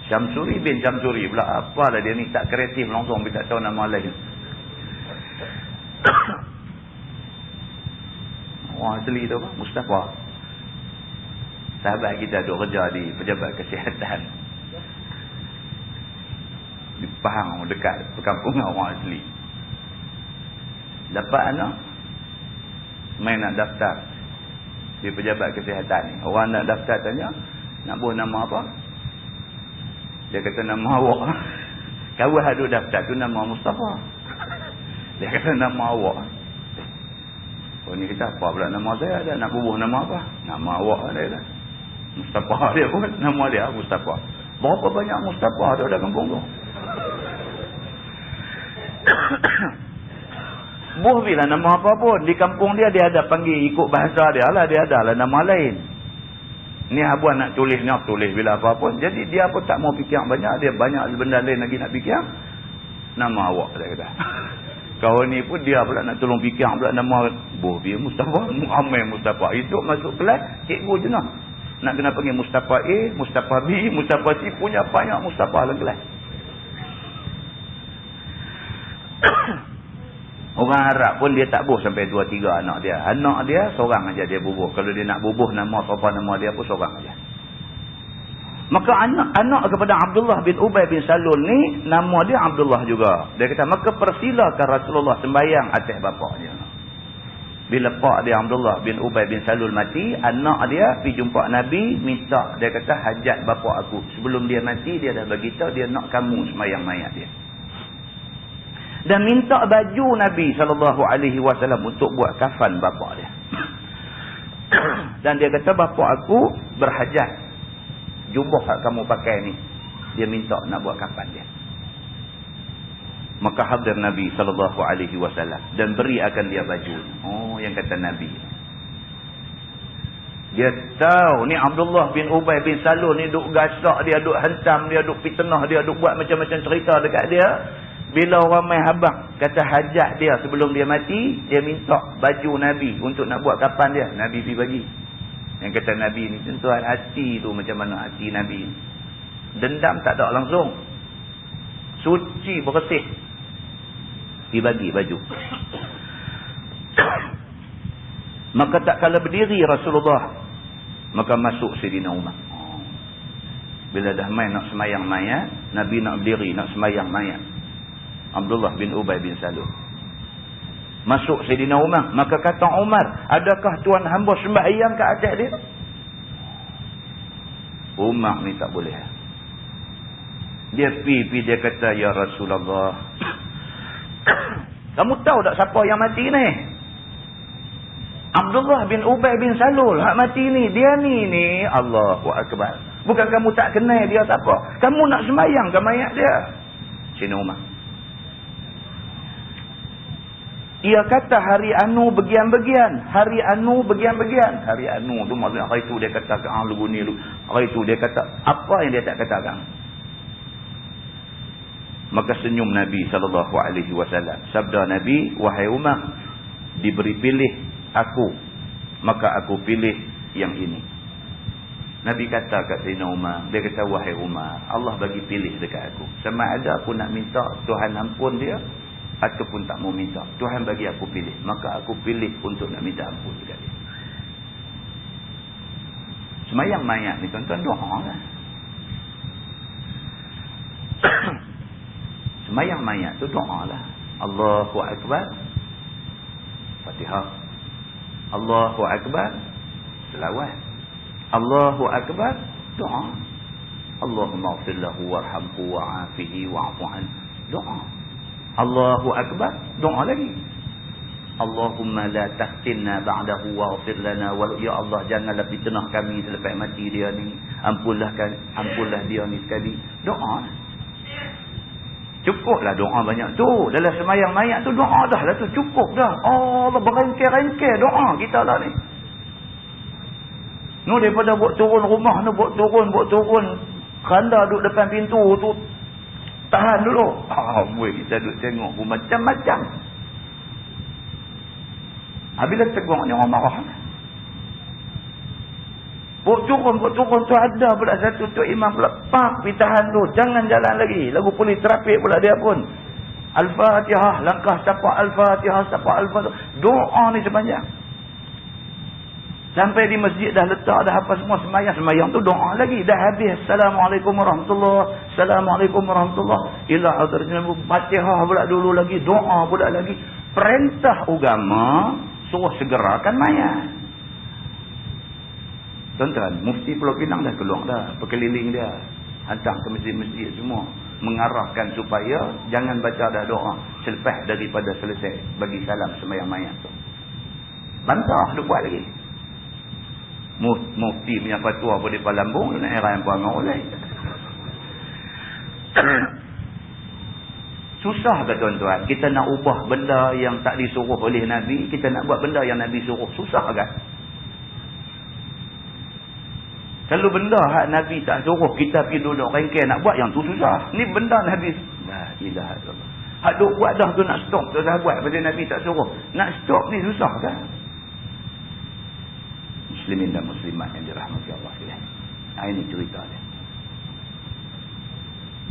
Syamsuri bin Syamsuri pula, apalah dia ni tak kreatif langsung, dia tak tahu nama lain. Orang asli tu apa? Mustafa. Sahabat kita duk kerja di pejabat kesihatan di Pahang, dekat perkampungan orang asli. Dapat anak, main nak daftar di pejabat kesihatan ni. Orang nak daftar tanya, nak buat nama apa? Dia kata nama awak. Kawan ada daftar tu nama Mustafa. Dia kata nama awak. Oh ni kita apa pula nama saya? Ada nak bubuh nama apa? Nama awak ada dah. Mustafa dia pun, nama dia Mustafa. Berapa banyak Mustafa ada dalam kampung tu? Buh bila nama apa pun di kampung dia, dia ada panggil ikut bahasa dia lah, dia ada lah nama lain. Ni abuan nak tulis, nak tulis bila apa pun. Jadi dia pun tak mau fikir banyak, dia banyak benda lain lagi nak fikir. Nama awak dia kata. Kawan ni pun dia pula nak tolong fikir pula nama Buh dia Mustafa, Muhammad Mustafa. Itu masuk kelas cikgu je nak. Nak kena panggil Mustafa A, Mustafa B, Mustafa C, punya banyak Mustafa dalam kelas. Orang Arab pun dia tak bubuh sampai 2-3 anak dia. Anak dia seorang aja dia bubuh. Kalau dia nak bubuh nama apa nama dia pun seorang aja. Maka anak kepada Abdullah bin Ubay bin Salul ni, nama dia Abdullah juga. Dia kata, maka persilakan Rasulullah sembahyang atas bapa dia. Bila pak dia Abdullah bin Ubay bin Salul mati, anak dia pergi jumpa Nabi, minta, dia kata, hajat bapa aku. Sebelum dia mati, dia dah beritahu dia nak kamu sembahyang mayat dia. Dan minta baju Nabi SAW untuk buat kafan bapa dia. Dan dia kata, bapa aku berhajat, jubah kamu pakai ni. Dia minta nak buat kafan dia. Maka hadir Nabi SAW dan beri akan dia baju. Oh, yang kata Nabi. Dia tahu ni Abdullah bin Ubay bin Salul ni duk gasak dia, duk hentam dia, duk fitnah dia, duk buat macam-macam cerita dekat dia. Bila orang main habang kata hajat dia sebelum dia mati, dia minta baju Nabi untuk nak buat kapan dia. Nabi pergi bagi. Yang kata Nabi ni, tuan hati tu macam mana hati Nabi. Dendam tak ada langsung. Suci bersih. Pergi bagi baju. Maka tak kala berdiri Rasulullah, maka masuk Sayyidina Umar. Bila dah main nak semayang mayat, Nabi nak berdiri nak semayang mayat. Abdullah bin Ubay bin Salul. Masuk Sayyidina Umar. Maka kata Umar, adakah tuan hamba sembahyang ke atas dia? Umar ni tak boleh. Dia pergi dia kata, ya Rasulullah, kamu tahu tak siapa yang mati ni? Abdullah bin Ubay bin Salul hak mati ni. Dia ni Allahu Akbar. Bukan kamu tak kenal dia siapa. Kamu nak sembahyang ke mayat dia? Sayyidina Umar. Ia kata hari anu begian-begian. Hari anu begian-begian. Hari anu tu maksudnya hari tu dia kata ke ahlu ni lu. Hari itu dia kata, apa yang dia tak katakan? Maka senyum Nabi SAW. Sabda Nabi, wahai Umar, diberi pilih aku, maka aku pilih yang ini. Nabi kata kat Sayyidina Umar, dia kata, wahai Umar, Allah bagi pilih dekat aku. Sama ada aku nak minta Tuhan ampun dia, ataupun tak mau minta. Tuhan bagi aku pilih, maka aku pilih untuk nak minta ampun dekat dia. Semayang mayat ni tuan-tuan, doa lah. Semayang mayat tu doa lah. Allahu Akbar, Fatihah. Allahu Akbar, selawat. Allahu Akbar, doa. Allahumma ighfir lahu warhamhu wa'afihi wa'fu anhu. Doa. Allahu Akbar, doa lagi. Allahumma la tahtinna ba'dahu waghfir lana wa ya Allah, janganlah fitnah kami selepas mati dia ni. Ampunlah dia ni sekali. Doa. Cukuplah doa banyak tu. Dalam semayang mayat tu doa dah lah tu, cukup dah. Allah berengkir-engkir doa kita lah ni. No, daripada buat turun rumah tu, buat turun keranda duduk depan pintu tu, tahan dulu. Kita duduk tengok pun macam-macam. Bila tegurnya orang marah. Buat turun tu ada pula satu tu imam pula. Pak, pergi tahan tu. Jangan jalan lagi. Lagu polis trafik pula dia pun. Al-Fatihah. Langkah tapak Al-Fatihah. Tapak Al-Fatihah. Doa ni sepanjang. Sampai di masjid dah letak dah apa semua semayang tu doa lagi. Dah habis. Assalamualaikum warahmatullahi. Assalamualaikum warahmatullahi. Ila hadratil Fatihah pula dulu lagi. Doa pula lagi. Perintah agama suruh segerakan mayat. Tuan-tuan, mufti Pulau Pinang dah keluar dah, berkeliling dia, hantar ke masjid-masjid semua, mengarahkan supaya jangan baca dah doa selepas daripada selesai bagi salam sembahyang mayat tu. Bantah dia buat lagi. Mufti punya fatwa pada Palambung nak heran apa orang lain. Susah ke tuan-tuan? Kita nak ubah benda yang tak disuruh oleh Nabi, kita nak buat benda yang Nabi suruh. Susah kan? Kalau benda hak Nabi tak suruh, kita pergi duduk rengkeh nak buat yang tu susah. Ni benda Nabi. La ilaha illallah. Hak duk buat dah tu nak stop tu dah buat pasal Nabi tak suruh. Nak stop ni susah kan? Muslimin dan muslimat yang dirahmati Allah sekalian. Ini cerita dia.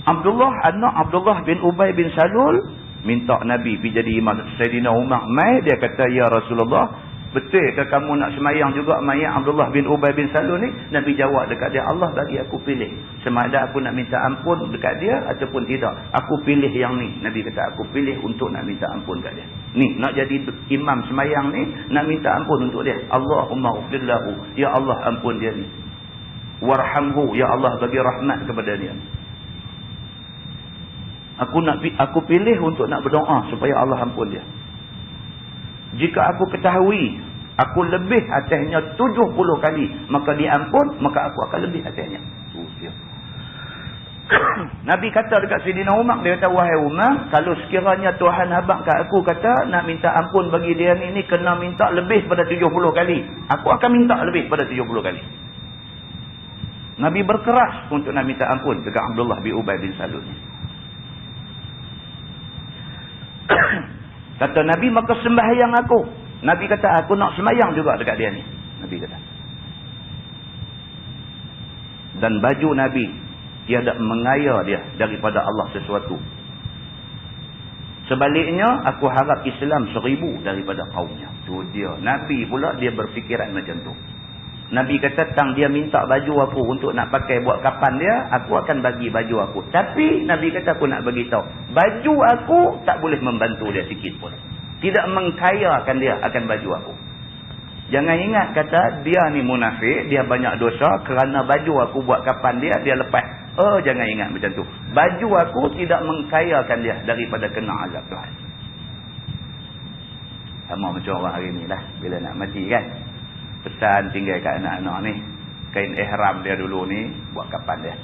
Anak Abdullah bin Ubay bin Salul minta Nabi pergi jadi imam. Sayyidina Umar mai, dia kata, ya Rasulullah, betul ke kamu nak semayang juga mayat Abdullah bin Ubay bin Salul ni? Nabi jawab dekat dia, Allah bagi aku pilih. Sama ada aku nak minta ampun dekat dia ataupun tidak. Aku pilih yang ni. Nabi kata, aku pilih untuk nak minta ampun dekat dia. Ni, nak jadi imam semayang ni, nak minta ampun untuk dia. Allahumma ighfir lahu. Ya Allah, ampun dia ni. Warhamhu. Ya Allah, bagi rahmat kepada dia. Aku pilih untuk nak berdoa supaya Allah ampun dia. Jika aku ketahui aku lebih atasnya 70 kali, maka diampun, maka aku akan lebih atasnya. Nabi kata dekat Sayyidina Umar, dia kata, wahai Umar, kalau sekiranya Tuhan habaq kat aku kata nak minta ampun bagi dia ni kena minta lebih pada 70 kali, aku akan minta lebih pada 70 kali. Nabi berkeras untuk nak minta ampun dekat Abdullah bin Ubay bin Salul ni. Kata Nabi, maka sembahyang aku. Nabi kata, aku nak sembahyang juga dekat dia ni. Nabi kata. Dan baju Nabi tiada mengaya dia daripada Allah sesuatu. Sebaliknya, aku harap Islam 1000 daripada kaumnya. Tu dia. Nabi pula dia berfikiran macam tu. Nabi kata, tang dia minta baju aku untuk nak pakai buat kapan dia, aku akan bagi baju aku. Tapi Nabi kata, aku nak bagi tahu, baju aku tak boleh membantu dia sikit pun. Tidak mengkayakan dia akan baju aku. Jangan ingat kata dia ni munafik, dia banyak dosa kerana baju aku buat kapan dia, dia lepas. Jangan ingat macam tu. Baju aku tidak mengkayakan dia daripada kena azab Tuhan. Sama macam orang hari ni lah, bila nak mati kan, pesan tinggal kat anak-anak ni, kain ihram dia dulu ni buat kapan dia.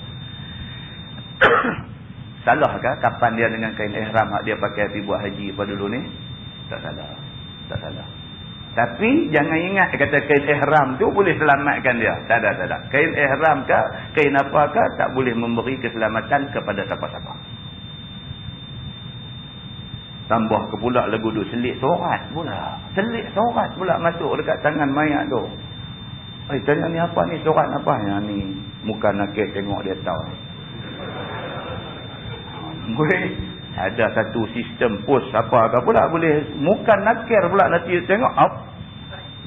Salahkah kapan dia dengan kain ihram hak dia pakai pergi buat haji pada dulu ni? Tak salah. Tak salah. Tapi jangan ingat kata kain ihram tu boleh selamatkan dia. Tak ada. Kain ihram ke, kain apakah tak boleh memberi keselamatan kepada siapa-siapa. Tambah ke pula lagu duk selit sorat pula. Selit sorat pula masuk dekat tangan mayat tu. Tanya ni apa ni, sorat apa yang ni? Muka naked tengok dia tahu. Boleh ada satu sistem pos apa pula boleh muka naked pula nanti tengok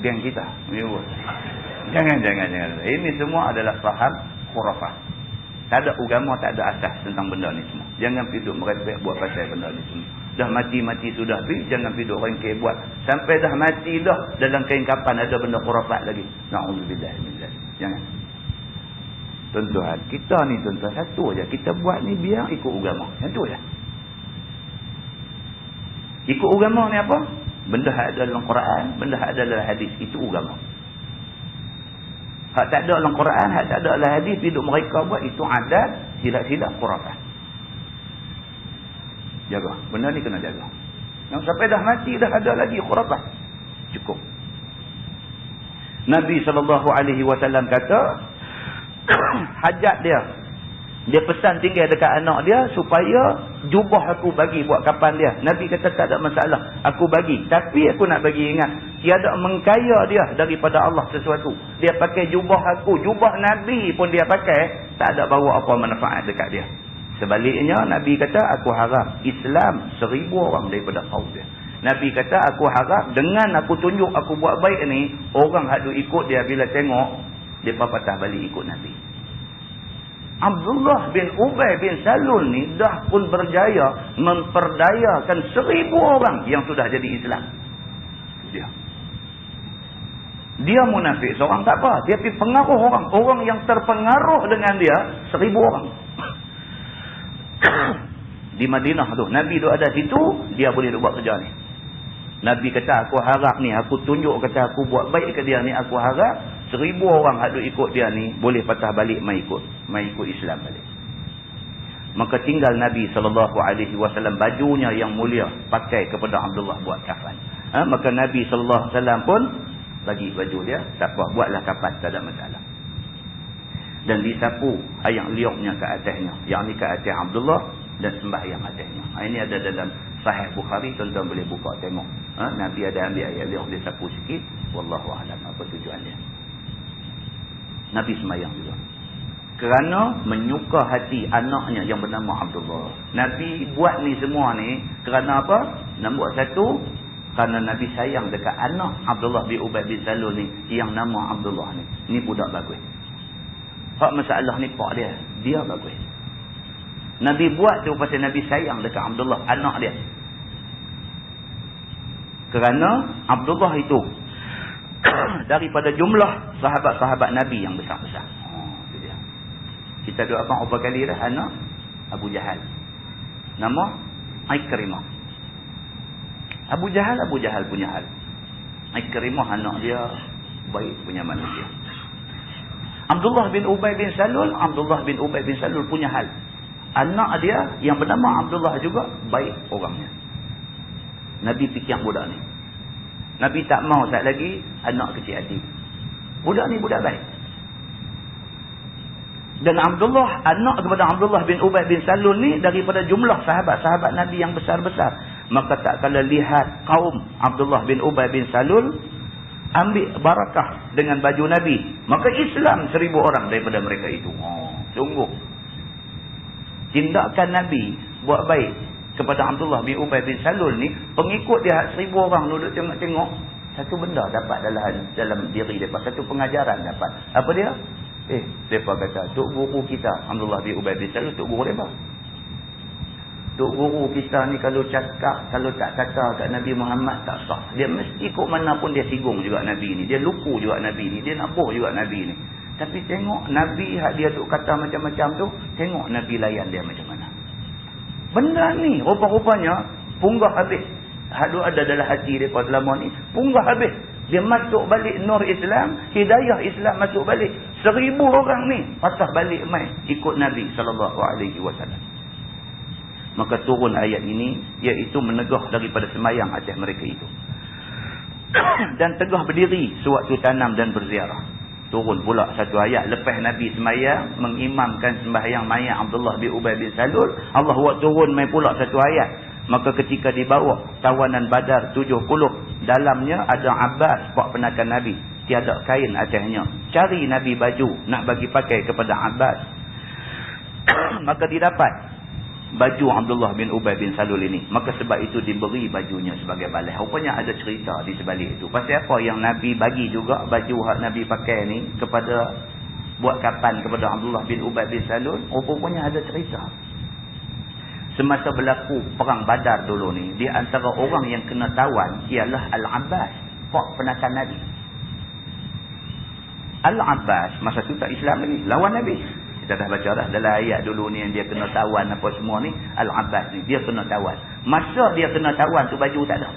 geng kita. Jangan. Ini semua adalah faham khurafah. Tak ada agama, tak ada asas tentang benda ni semua. Jangan pergi merepek buat pasal benda ni semua. Dah mati sudah pergi, jangan pergi duk rengkeh buat. Sampai dah mati dah, dalam kain kapan ada benda khurafat lagi. Na'udzubillah min zalik. Jangan. Tuan-tuan, kita ni tuan-tuan satu aja. Kita buat ni biar ikut agama. Yang tu aja. Ikut agama ni apa? Benda ada dalam Quran, benda ada dalam hadis. Itu agama. Hak tak ada dalam Quran, hak tak ada dalam hadis, hidup mereka buat, itu adat, silap-silap khurafat. Jaga. Benda ni kena jaga. Yang sampai dah mati, dah ada lagi khurafat. Cukup. Nabi SAW kata, hajat dia pesan tinggal dekat anak dia supaya jubah aku bagi buat kapan dia. Nabi kata tak ada masalah, aku bagi. Tapi aku nak bagi ingat, tiada mengkaya dia daripada Allah sesuatu. Dia pakai jubah aku, jubah Nabi pun dia pakai, tak ada bawa apa manfaat dekat dia. Sebaliknya Nabi kata aku harap Islam 1000 orang daripada kaum dia. Nabi kata aku harap dengan aku tunjuk aku buat baik ni, orang hadu ikut dia bila tengok, depa patah balik ikut Nabi. Abdullah bin Ubay bin Salul ni dah pun berjaya memperdayakan 1000 orang yang sudah jadi Islam. Dia munafik seorang tak apa, dia pergi pengaruh orang yang terpengaruh dengan dia 1000 orang. Di Madinah tu Nabi duk ada situ, dia boleh duk buat kerja ni. Nabi kata aku harap ni, aku tunjuk kata aku buat baik ke dia ni, aku harap 1000 orang hadut ikut dia ni boleh patah balik mai ikut Islam balik. Maka tinggal Nabi SAW bajunya yang mulia pakai kepada Abdullah buat kafan. Maka Nabi SAW pun bagi baju dia, tak apa, buatlah kafan, tak ada masalah. Dan disapu ayam liuknya ke atasnya, yang ni ke atas Abdullah, dan sembahyang atasnya. Ini ada dalam Sahih Bukhari, tuan-tuan boleh buka tengok. Nabi ada ambil ayat liuk, dia sapu sikit. Wallahu a'lam apa tujuan dia. Nabi sembahyang juga. Kerana menyuka hati anaknya yang bernama Abdullah. Nabi buat ni semua ni kerana apa? Nombor satu, kerana Nabi sayang dekat anak Abdullah bin Ubay bin Salul ni yang nama Abdullah ni. Ni budak bagus. Hak masalah ni pak dia bagus. Nabi buat tu pasal Nabi sayang dekat Abdullah, anak dia. Kerana Abdullah itu daripada jumlah sahabat-sahabat Nabi yang besar-besar. Itu dia. Kita doa apa kali dah anak Abu Jahal. Nama Ikrimah. Abu Jahal punya hal. Ikrimah anak dia baik punya manusia. Abdullah bin Ubay bin Salul punya hal. Anak dia yang bernama Abdullah juga baik orangnya. Nabi fikir budak ni. Nabi tak mau tak lagi anak kecil hati. Budak ni budak baik. Dan Abdullah, anak kepada Abdullah bin Ubay bin Salul ni daripada jumlah sahabat-sahabat Nabi yang besar-besar. Maka tak kala lihat kaum Abdullah bin Ubay bin Salul ambil barakah dengan baju Nabi, maka Islam 1000 orang daripada mereka itu. Sungguh tindakan Nabi buat baik kepada Abdullah bin Ubay bin Salul ni, pengikut dia 1000 orang duduk tengok-tengok, satu benda dapat dalam diri mereka, satu pengajaran dapat. Apa dia? Mereka kata, tok guru kita Abdullah bin Ubay bin Salul, tok guru mereka. Tok guru kita ni kalau cakap, kalau tak kata kat Nabi Muhammad tak sah. Dia mesti kok mana pun dia singgung juga Nabi ni. Dia luku juga Nabi ni. Dia nabuh juga Nabi ni. Tapi tengok Nabi hak dia duk kata macam-macam tu, tengok Nabi layan dia macam mana. Benda ni rupa-rupanya punggah habis. Hak duk ada dalam hati dia pada lama ni, punggah habis. Dia masuk balik nur Islam, hidayah Islam masuk balik. 1000 orang ni patah balik mai ikut Nabi SAW. Maka turun ayat ini, iaitu menegah daripada semayang atas mereka itu. Dan tegah berdiri sewaktu tanam dan berziarah. Turun pula satu ayat lepas Nabi sembahyang mengimamkan sembahyang mayat Abdullah bin Ubay bin Salul, Allah buat turun mai pula satu ayat. Maka ketika dibawa tawanan Badar 70, dalamnya ada Abbas pak penakan Nabi, tiada kain atasnya. Cari Nabi baju nak bagi pakai kepada Abbas. Maka didapat baju Abdullah bin Ubay bin Salul ini. Maka sebab itu diberi bajunya sebagai balas. Rupanya ada cerita di sebalik itu. Pasal apa yang Nabi bagi juga baju hak Nabi pakai ni kepada buat kapan kepada Abdullah bin Ubay bin Salul, rupanya ada cerita. Semasa berlaku perang Badar dulu ni, di antara orang yang kena tawan ialah Al-Abbas, pak penakan Nabi. Al-Abbas masa tu tak Islam lagi, lawan Nabi. Kita dah baca dah dalam ayat dulu ni yang dia kena tawan apa semua ni. Al-Abbas ni dia kena tawan. Masa dia kena tawan tu baju tak ada.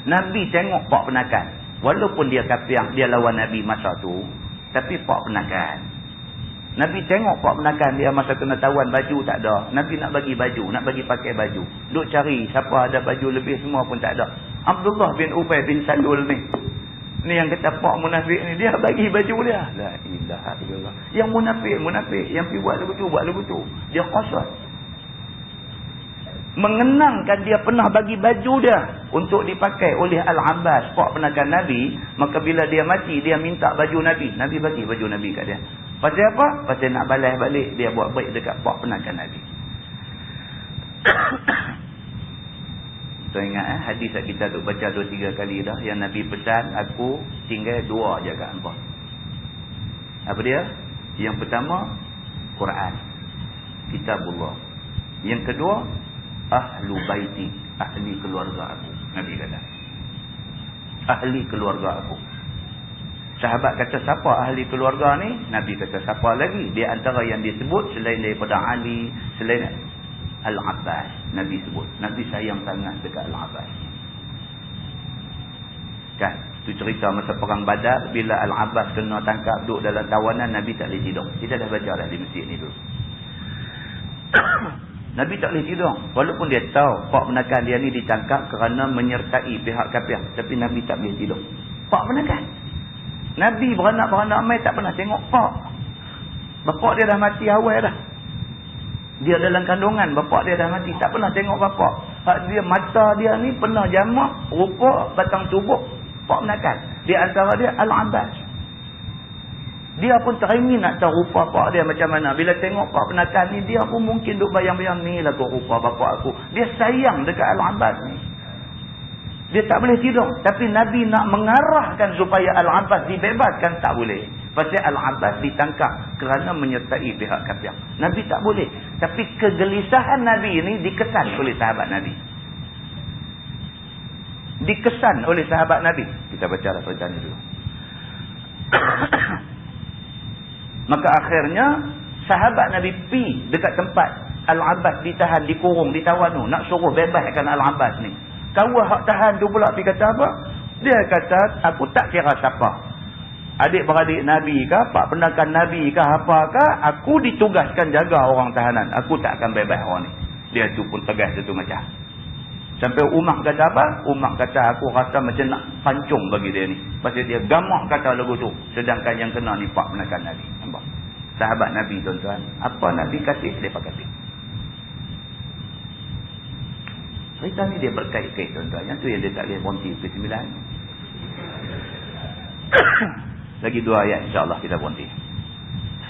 Nabi tengok pak penakan. Walaupun dia kafir, dia lawan Nabi masa tu, tapi pak penakan. Nabi tengok pak penakan dia masa kena tawan baju tak ada. Nabi nak bagi baju, nak bagi pakai baju. Duk cari siapa ada baju lebih semua pun tak ada. Abdullah bin Ubay bin Salul ni. Ni yang kata pak munafik ni, dia bagi baju dia. La ilaha illallah. Yang munafik, yang pergi buat lagu tu. Dia qasad. Mengenangkan dia pernah bagi baju dia untuk dipakai oleh Al-Abbas, pak penakan Nabi. Maka bila dia mati, dia minta baju Nabi. Nabi bagi baju Nabi kat dia. Pasal apa? Pasal nak balas balik, dia buat baik dekat pak penakan Nabi. So ingat hadis yang kita tu baca 2-3 kali dah, yang Nabi pesan aku tinggal 2 je kat hangpa. Apa dia? Yang pertama Quran, kitabullah. Yang kedua ahlu baiti, ahli keluarga aku. Nabi kata ahli keluarga aku. Sahabat kata siapa ahli keluarga ni? Nabi kata siapa lagi? Di antara yang disebut selain daripada Ali, selain Al-Abbas, Nabi sebut. Nabi sayang sangat dekat Al-Abbas. Kan? Itu cerita masa perang Badar, bila Al-Abbas kena tangkap duduk dalam tawanan, Nabi tak boleh tidur. Kita dah baca dah di masjid ni dulu. Nabi tak boleh tidur. Walaupun dia tahu pak penakan dia ni ditangkap kerana menyertai pihak kafir, tapi Nabi tak boleh tidur. Pak penakan. Nabi beranak-beranak mai tak pernah tengok pak. Bapak dia dah mati awal dah. Dia dalam kandungan, bapak dia dah mati, tak pernah tengok bapak. Dia mata dia ni pernah jamak rupa batang tubuh pak penakan. Di antara dia Al-Abbas. Dia pun teringin nak tahu rupa pak dia macam mana. Bila tengok pak penakan ni, dia pun mungkin duk bayang-bayang ni lah tu rupa bapak aku. Dia sayang dekat Al-Abbas ni. Dia tak boleh tidur. Tapi Nabi nak mengarahkan supaya Al-Abbas dibebaskan, tak boleh. Pasal Al-Abbas ditangkap kerana menyertai pihak kafir. Nabi tak boleh. Tapi kegelisahan Nabi ini dikesan oleh sahabat Nabi. Dikesan oleh sahabat Nabi. Kita baca lah cerita ni dulu. Maka akhirnya sahabat Nabi pi dekat tempat Al-Abbas ditahan, dikurung, ditawan tu, nak suruh bebaskan Al-Abbas ni. Kawan hak tahan tu pula pergi kata apa? Dia kata, aku tak kira siapa. Adik-beradik Nabi kah, pak penakan Nabi kah, apakah, aku ditugaskan jaga orang tahanan. Aku tak akan bebas orang ni. Dia tu pun tegas tu macam. Sampai Umar kata apa? Umar kata, aku rasa macam nak pancung bagi dia ni. Pasal dia gamak kata lagu tu. Sedangkan yang kena ni pak penakan Nabi. Nampak? Sahabat Nabi tuan-tuan. Apa Nabi kasih, mereka kasih. Cerita ni dia berkait-kait tuan-tuan. Yang tu yang dia tak boleh berhenti ke-9. Lagi 2 ayat insya-Allah kita berhenti.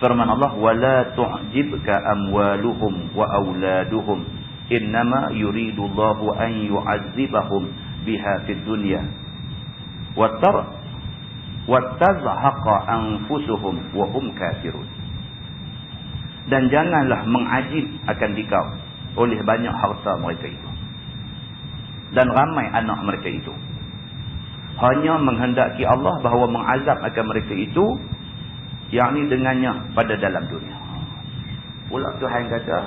Firman Allah, wala tu'jibka amwaluhum wa auladuhum innama yuridullahu an yu'adzibahum biha fid dunya wa tazhaqa anfusuhum wa hum kafirun. Dan janganlah mengajib akan dikau oleh banyak harta mereka itu dan ramai anak mereka itu. Hanya menghendaki Allah bahawa mengazab akan mereka itu, yakni dengannya pada dalam dunia. Pula Tuhan kata,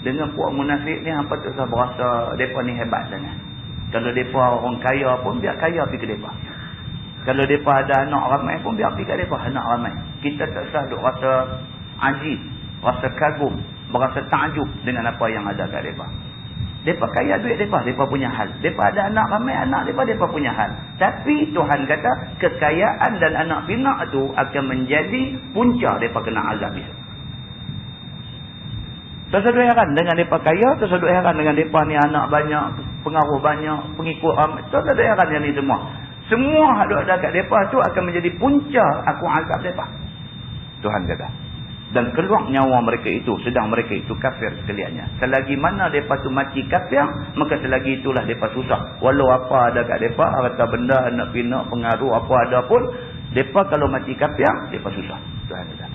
dengan puak munafik ni hampa tak usah berasa mereka ni hebat sangat. Kalau mereka orang kaya pun biar kaya pergi ke mereka. Kalau mereka ada anak ramai pun biar pergi ke mereka anak ramai. Kita tak usah duk rasa ajib, rasa kagum, berasa takjub dengan apa yang ada kat mereka. Mereka kaya duit mereka punya hal. Mereka ada anak ramai anak mereka punya hal. Tapi Tuhan kata kekayaan dan anak pinak tu akan menjadi punca mereka kena azab besok. Tersedut heran dengan mereka kaya, tersedut heran dengan mereka ni anak banyak, pengaruh banyak, pengikut ramai. Tersedut heran yang ni semua. Semua ada kat mereka tu akan menjadi punca aku azab mereka. Tuhan kata. Dan keluar nyawa mereka itu sedang mereka itu kafir sekaliannya. Selagi mana mereka tu mati kafir, maka selagi itulah mereka susah. Walau apa ada kat mereka, harta benda, anak pinak, pengaruh apa ada pun, mereka kalau mati kafir, mereka susah. Tuhan kata.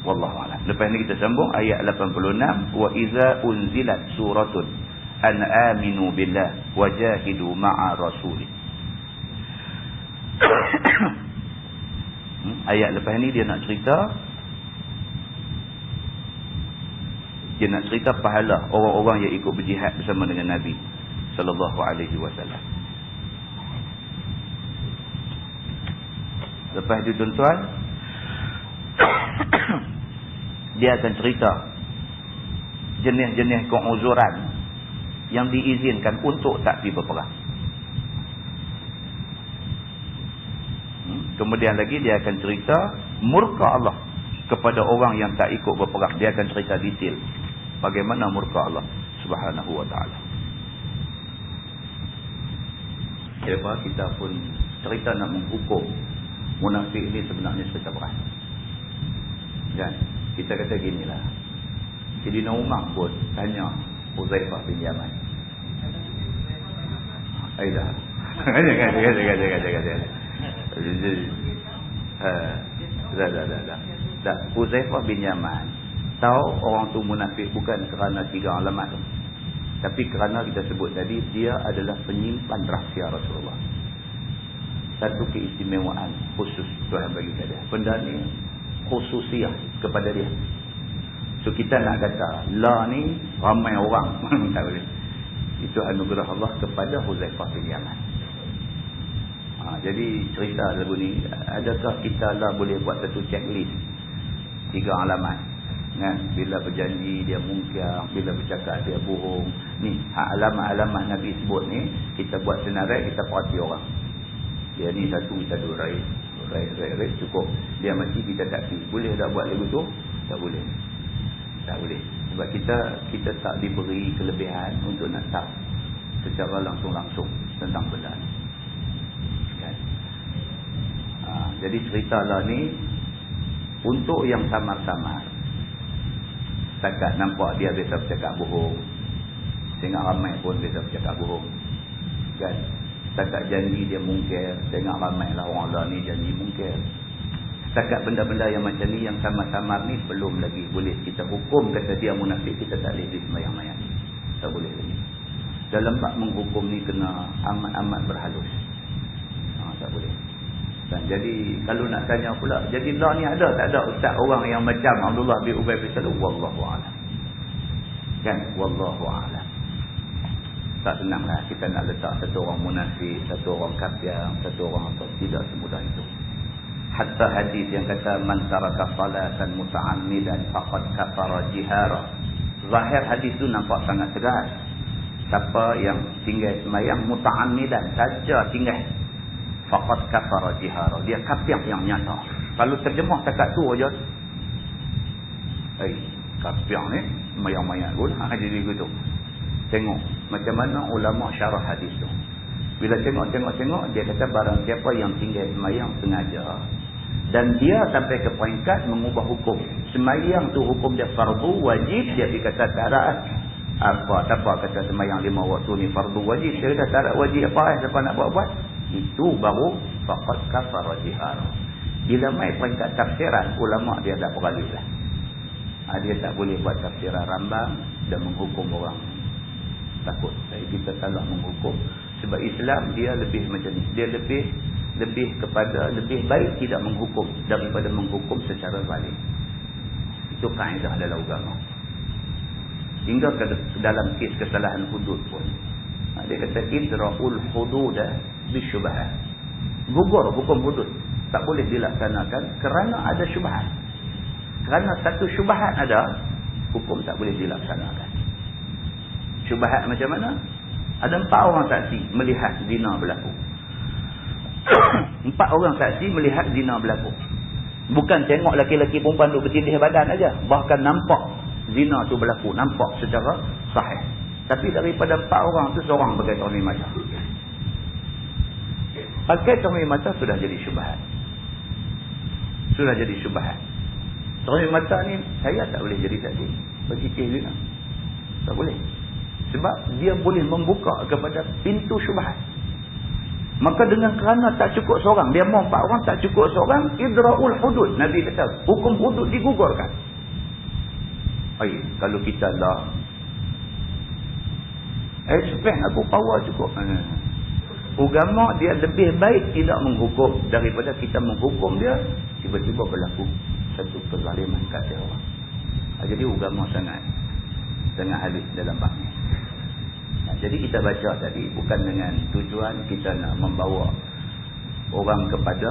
Wallahu a'lam. Lepas ni kita sambung ayat 86, wa iza unzilat suratun an aminu billah wajahidu ma'a rasulih. Ayat lepas ni dia nak cerita pahala orang-orang yang ikut berjihad bersama dengan Nabi sallallahu alaihi wasallam. Lepas itu tuan-tuan, dia akan cerita jenis-jenis keuzuran yang diizinkan untuk tak pergi berperang. Kemudian lagi dia akan cerita murka Allah kepada orang yang tak ikut berperang. Dia akan cerita detail bagaimana murka Allah Subhanahu wa taala. Kita pun cerita nak menghukum munafik ni sebenarnya cerita berat. Kan? Kita kata ginilah. Sayyidina Umar pun tanya Huzaifah bin Yaman. Aidah. Dah. Huzaifah bin Yaman tahu orang tu munafik bukan kerana 3 alamat tu, tapi kerana kita sebut tadi dia adalah penyimpan rahsia Rasulullah. Satu keistimewaan khusus Tuhan bagi dia. Benda ni khususiah kepada dia. So kita nak kata la ni ramai orang tak boleh. Itu anugerah Allah kepada Huzaifah bin Yaman. Jadi cerita lagu ni, adakah kita lah boleh buat satu checklist 3 alamat kan? Bila berjanji dia mungkar, bila bercakap dia bohong. Ni alamat-alamat Nabi sebut ni, kita buat senarai, kita perhati orang. Dia ni satu kita dua raih cukup. Dia mati kita tak pergi. Boleh tak buat lagu tu? Tak boleh. Tak boleh. Sebab kita tak diberi kelebihan untuk nak tahu secara langsung-langsung tentang benda ni. Kan? Jadi cerita lah ni untuk yang samar-samar. Setakat nampak dia biasa bercakap bohong. Tengok ramai pun biasa bercakap bohong. Kan? Setakat janji dia mungkir. Tengok ramai lah orang lah ni janji mungkir. Setakat benda-benda yang macam ni, yang samar-samar ni belum lagi boleh kita hukum kata dia munafik, kita tak boleh semayang-mayang. Tak boleh lagi. Dalam bab menghukum ni kena amat-amat berhalus. Tak boleh. Dan jadi kalau nak tanya pula, jadi lah ni ada tak ada ustaz orang yang macam Abdullah bin Ubay bin Salul? Wallahu a'lam. Kan? Wallahu a'lam. Tak senanglah kita nak letak satu orang munafik, satu orang kafir, satu orang apa. Tidak semudah itu. Hatta hadis yang kata man taraka salatan muta'ammidan faqad kafara jihara. Zahir hadis tu nampak sangat tegas. Siapa yang tinggal sembahyang muta'ammidan saja tinggal, faqad kafara jihara. Dia kafir yang nyata. Kalau terjemah takat tu aja. Kafir ni sembahyang-sembahyang pun jadi begitu. Tengok macam mana ulama syarah hadis tu. Bila tengok dia kata barang siapa yang tinggal sembahyang sengaja dan dia sampai ke peringkat mengubah hukum. Sembahyang tu hukum dia fardu wajib, dia dikata tarat apa kata sembahyang 5 waktu ni fardu wajib. Dia kata tarat wajib apa siapa nak buat. Itu baru faqad kafara jihar. Bila mai peringkat tafsiran, ulama dia dah beralih lah. Dia tak boleh buat tafsiran rambang dan menghukum orang. Takut kita salah menghukum. Sebab Islam dia lebih macam ni. Dia lebih kepada lebih baik tidak menghukum daripada menghukum secara zalim. Itu kaedah dalam agama. Hingga ke dalam kes kesalahan hudud pun. Dia kata idra'ul hududa bisyubhat. Gugur hukum hudud tak boleh dilaksanakan kerana ada syubhat. Kerana satu syubhat ada, hukum tak boleh dilaksanakan. Syubhat macam mana? Ada 4 orang saksi melihat zina berlaku. 4 orang saksi melihat zina berlaku. Bukan tengok laki-laki perempuan duk bertindih badan aja, bahkan nampak zina tu berlaku, nampak secara sahih. Tapi daripada 4 orang tu seorang pakai cermin mata. Pakai cermin mata sudah jadi syubhat. Sudah jadi syubhat. Cermin mata ni saya tak boleh jadi saksi bagi kes zina. Tak boleh. Sebab dia boleh membuka kepada pintu syubhat. Maka dengan kerana tak cukup seorang, dia mau 4 orang, tak cukup seorang, idra'ul hudud. Nabi kata, hukum hudud digugurkan. Kalau kita dah expect aku power cukup. Agama dia lebih baik tidak menghukum daripada kita menghukum dia tiba-tiba berlaku satu kezaliman kat dia orang. Jadi agama sangat halus dalam bab ni. Jadi kita baca tadi bukan dengan tujuan kita nak membawa orang kepada